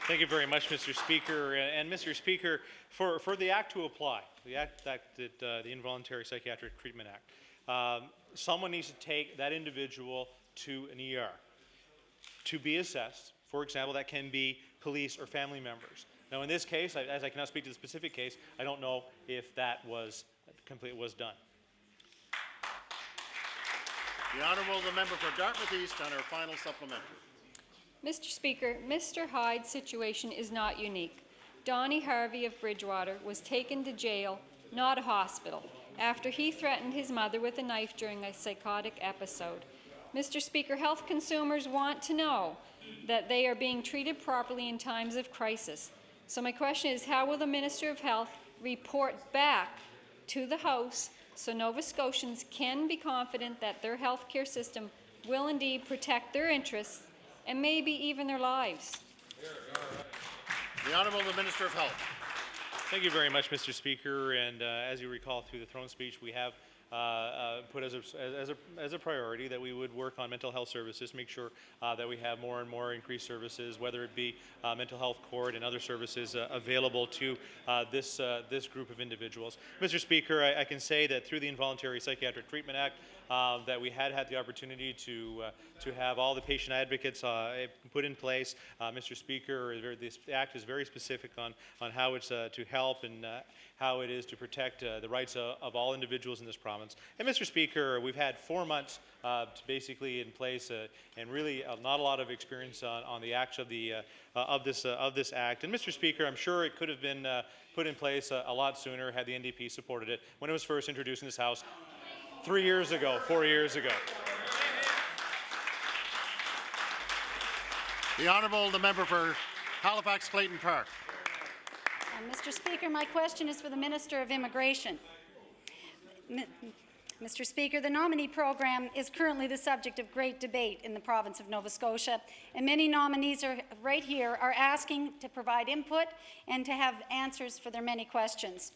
Thank you very much, Mr. Speaker. And Mr. Speaker, for the Act to apply, the Involuntary Psychiatric Treatment Act, someone needs to take that individual to an ER to be assessed. For example, that can be police or family members. Now, in this case, as I cannot speak to the specific case, I don't know if that was done. The Honourable the Member for Dartmouth East on her final supplementary. Mr. Speaker, Mr. Hyde's situation is not unique. Donnie Harvey of Bridgewater was taken to jail, not a hospital, after he threatened his mother with a knife during a psychotic episode. Mr. Speaker, health consumers want to know that they are being treated properly in times of crisis. So my question is, how will the Minister of Health report back to the House so Nova Scotians can be confident that their health care system will indeed protect their interests and maybe even their lives? The Honourable the Minister of Health. Thank you very much, Mr. Speaker. And as you recall through the throne speech, we have put as a priority that we would work on mental health services, make sure that we have more and more increased services, whether it be mental health court and other services available to this group of individuals. Mr. Speaker, I can say that through the Involuntary Psychiatric Treatment Act, that we had the opportunity to have all the patient advocates put in place. Mr. Speaker, this act is very specific on how it's to help and how it is to protect the rights of all individuals in this province. And Mr. Speaker, we've had 4 months basically in place and really not a lot of experience on the acts of this act. And Mr. Speaker, I'm sure it could have been put in place a lot sooner had the NDP supported it when it was first introduced in this House 4 years ago. The Honourable the Member for Halifax Clayton Park. Mr. Speaker, my question is for the Minister of Immigration. Mr. Speaker, the nominee program is currently the subject of great debate in the province of Nova Scotia, and many nominees right here are asking to provide input and to have answers for their many questions.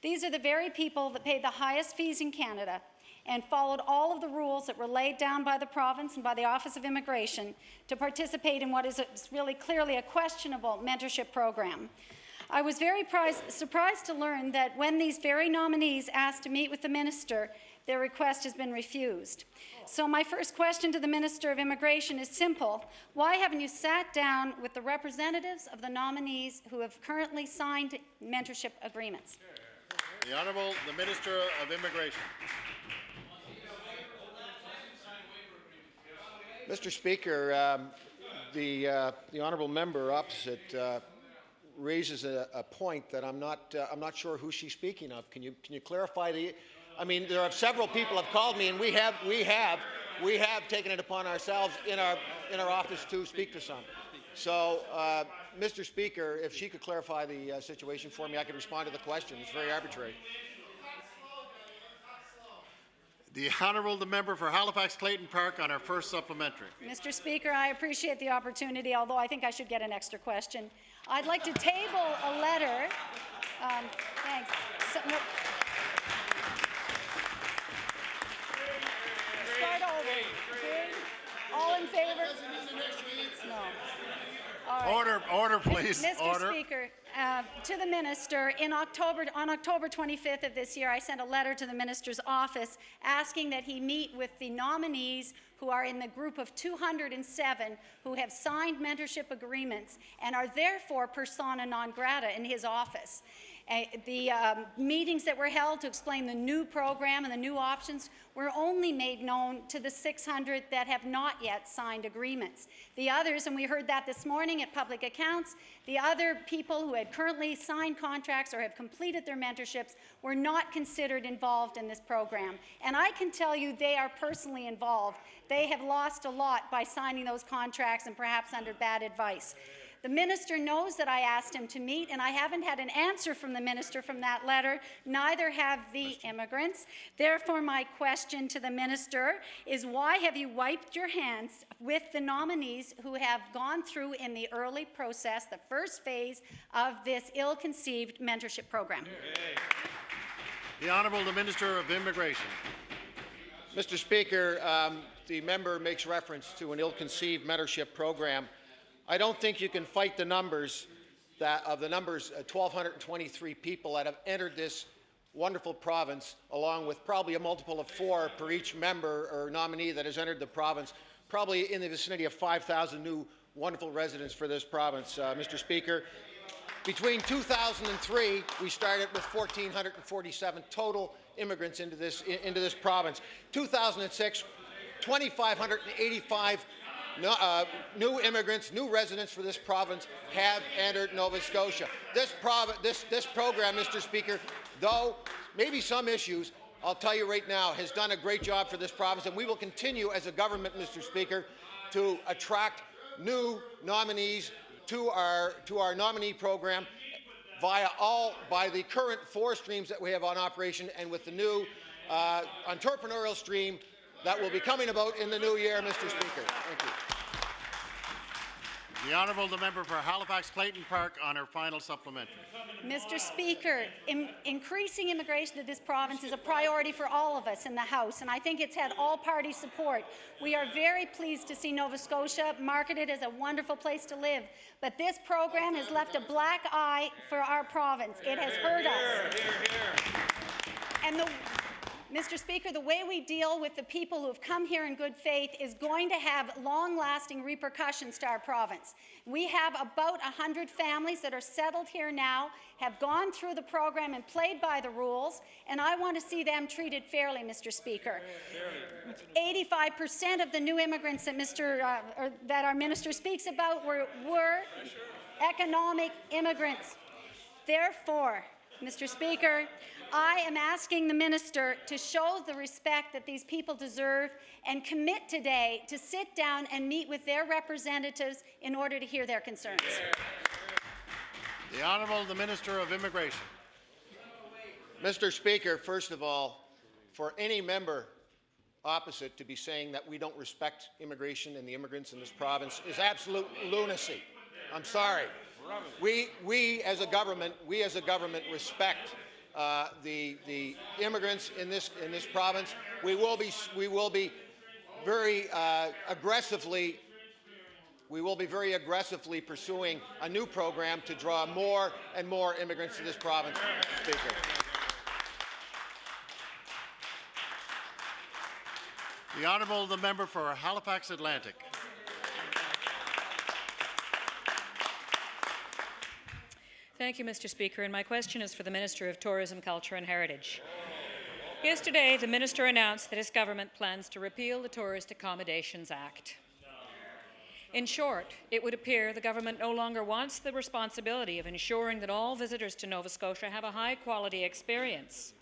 These are the very people that paid the highest fees in Canada and followed all of the rules that were laid down by the province and by the Office of Immigration to participate in what is really clearly a questionable mentorship program. I was very surprised to learn that when these very nominees asked to meet with the minister, their request has been refused. So my first question to the Minister of Immigration is simple. Why haven't you sat down with the representatives of the nominees who have currently signed mentorship agreements? The Honourable the Minister of Immigration. Mr. Speaker, the honourable member opposite raises a point that I'm not sure who she's speaking of. Can you clarify the? I mean, there are several people have called me, and we have taken it upon ourselves in our office to speak to some. So, Mr. Speaker, if she could clarify the situation for me, I could respond to the question. It's very arbitrary. The Honourable the Member for Halifax Clayton Park on our first supplementary. Mr. Speaker, I appreciate the opportunity, although I think I should get an extra question. I'd like to table a letter. Thanks. Start over. Okay. All in favor? No. All right. Order, please. Mr. Speaker, to the minister, on October 25th of this year, I sent a letter to the minister's office asking that he meet with the nominees who are in the group of 207 who have signed mentorship agreements and are therefore persona non grata in his office. The meetings that were held to explain the new program and the new options were only made known to the 600 that have not yet signed agreements. The others, and we heard that this morning at Public Accounts, the other people who had currently signed contracts or have completed their mentorships were not considered involved in this program. And I can tell you they are personally involved. They have lost a lot by signing those contracts and perhaps under bad advice. The minister knows that I asked him to meet, and I haven't had an answer from the minister from that letter. Neither have the immigrants. Therefore, my question to the minister is, why have you wiped your hands with the nominees who have gone through in the early process, the first phase of this ill-conceived mentorship program? The Honourable the Minister of Immigration. Mr. Speaker, the member makes reference to an ill-conceived mentorship program. I don't think you can fight the numbers of the 1,223 people that have entered this wonderful province, along with probably a multiple of 4 per each member or nominee that has entered the province, probably in the vicinity of 5,000 new wonderful residents for this province, Mr. Speaker. Between 2003, we started with 1,447 total immigrants into this province. 2006, 2,585 new immigrants, new residents for this province have entered Nova Scotia. This program, Mr. Speaker, though maybe some issues, I'll tell you right now, has done a great job for this province, and we will continue as a government, Mr. Speaker, to attract new nominees to our nominee program by the current 4 streams that we have on operation, and with the new entrepreneurial stream that will be coming about in the new year, Mr. Speaker. Thank you. The Honourable the Member for Halifax Clayton Park on her final supplementary. Mr. Speaker, increasing immigration to this province is a priority for all of us in the House, and I think it's had all-party support. We are very pleased to see Nova Scotia marketed as a wonderful place to live, but this program has left a black eye for our province. It has hurt us. And Mr. Speaker, the way we deal with the people who have come here in good faith is going to have long-lasting repercussions to our province. We have about 100 families that are settled here now, have gone through the program and played by the rules, and I want to see them treated fairly, Mr. Speaker. 85% of the new immigrants that our minister speaks about were economic immigrants. Therefore, Mr. Speaker, I am asking the minister to show the respect that these people deserve and commit today to sit down and meet with their representatives in order to hear their concerns. The Honourable the Minister of Immigration. Mr. Speaker, first of all, for any member opposite to be saying that we don't respect immigration and the immigrants in this province is absolute lunacy. I'm sorry. We as a government respect the immigrants in this province. We will be very aggressively pursuing a new program to draw more and more immigrants to this province, Speaker. The Honourable the Member for Halifax Atlantic. Thank you, Mr. Speaker, and my question is for the Minister of Tourism, Culture and Heritage. Yesterday, the Minister announced that his government plans to repeal the Tourist Accommodations Act. In short, it would appear the government no longer wants the responsibility of ensuring that all visitors to Nova Scotia have a high-quality experience.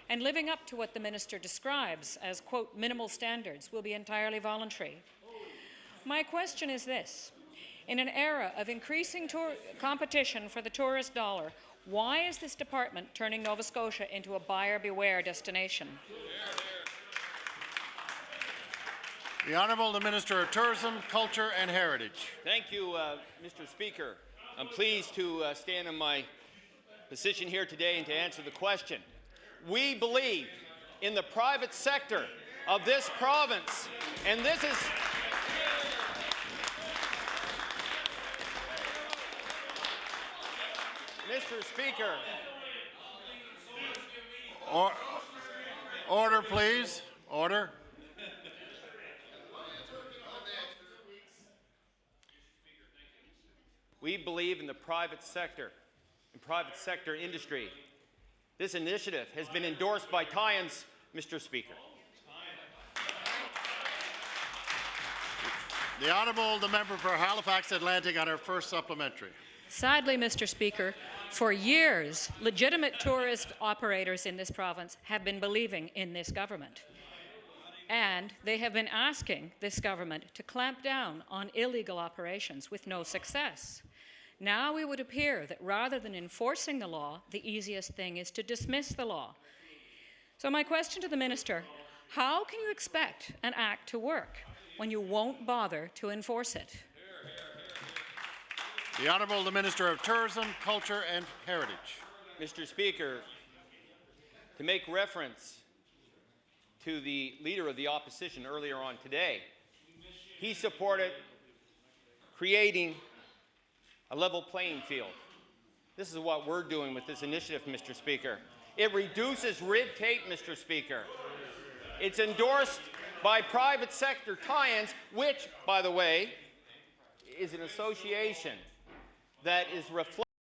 And living up to what the Minister describes as, quote, minimal standards will be entirely voluntary. My question is this. In an era of increasing competition for the tourist dollar, why is this department turning Nova Scotia into a buyer beware destination? The Honourable the Minister of Tourism, Culture and Heritage. Thank you, Mr. Speaker. I'm pleased to stand in my position here today and to answer the question. We believe in the private sector of this province, and this is Mr. Speaker. Order, please. Order. We believe in the private sector and private sector industry. This initiative has been endorsed by Tyans, Mr. Speaker. The Honourable the Member for Halifax Atlantic on her first supplementary. Sadly, Mr. Speaker, for years, legitimate tourist operators in this province have been believing in this government. And they have been asking this government to clamp down on illegal operations with no success. Now it would appear that rather than enforcing the law, the easiest thing is to dismiss the law. So my question to the Minister, how can you expect an act to work when you won't bother to enforce it? The Honourable the Minister of Tourism, Culture and Heritage. Mr. Speaker, to make reference to the leader of the opposition earlier on today. He supported creating a level playing field. This is what we're doing with this initiative, Mr. Speaker. It reduces red tape, Mr. Speaker. It's endorsed by private sector tie-ins, which, by the way, is an association that is reflected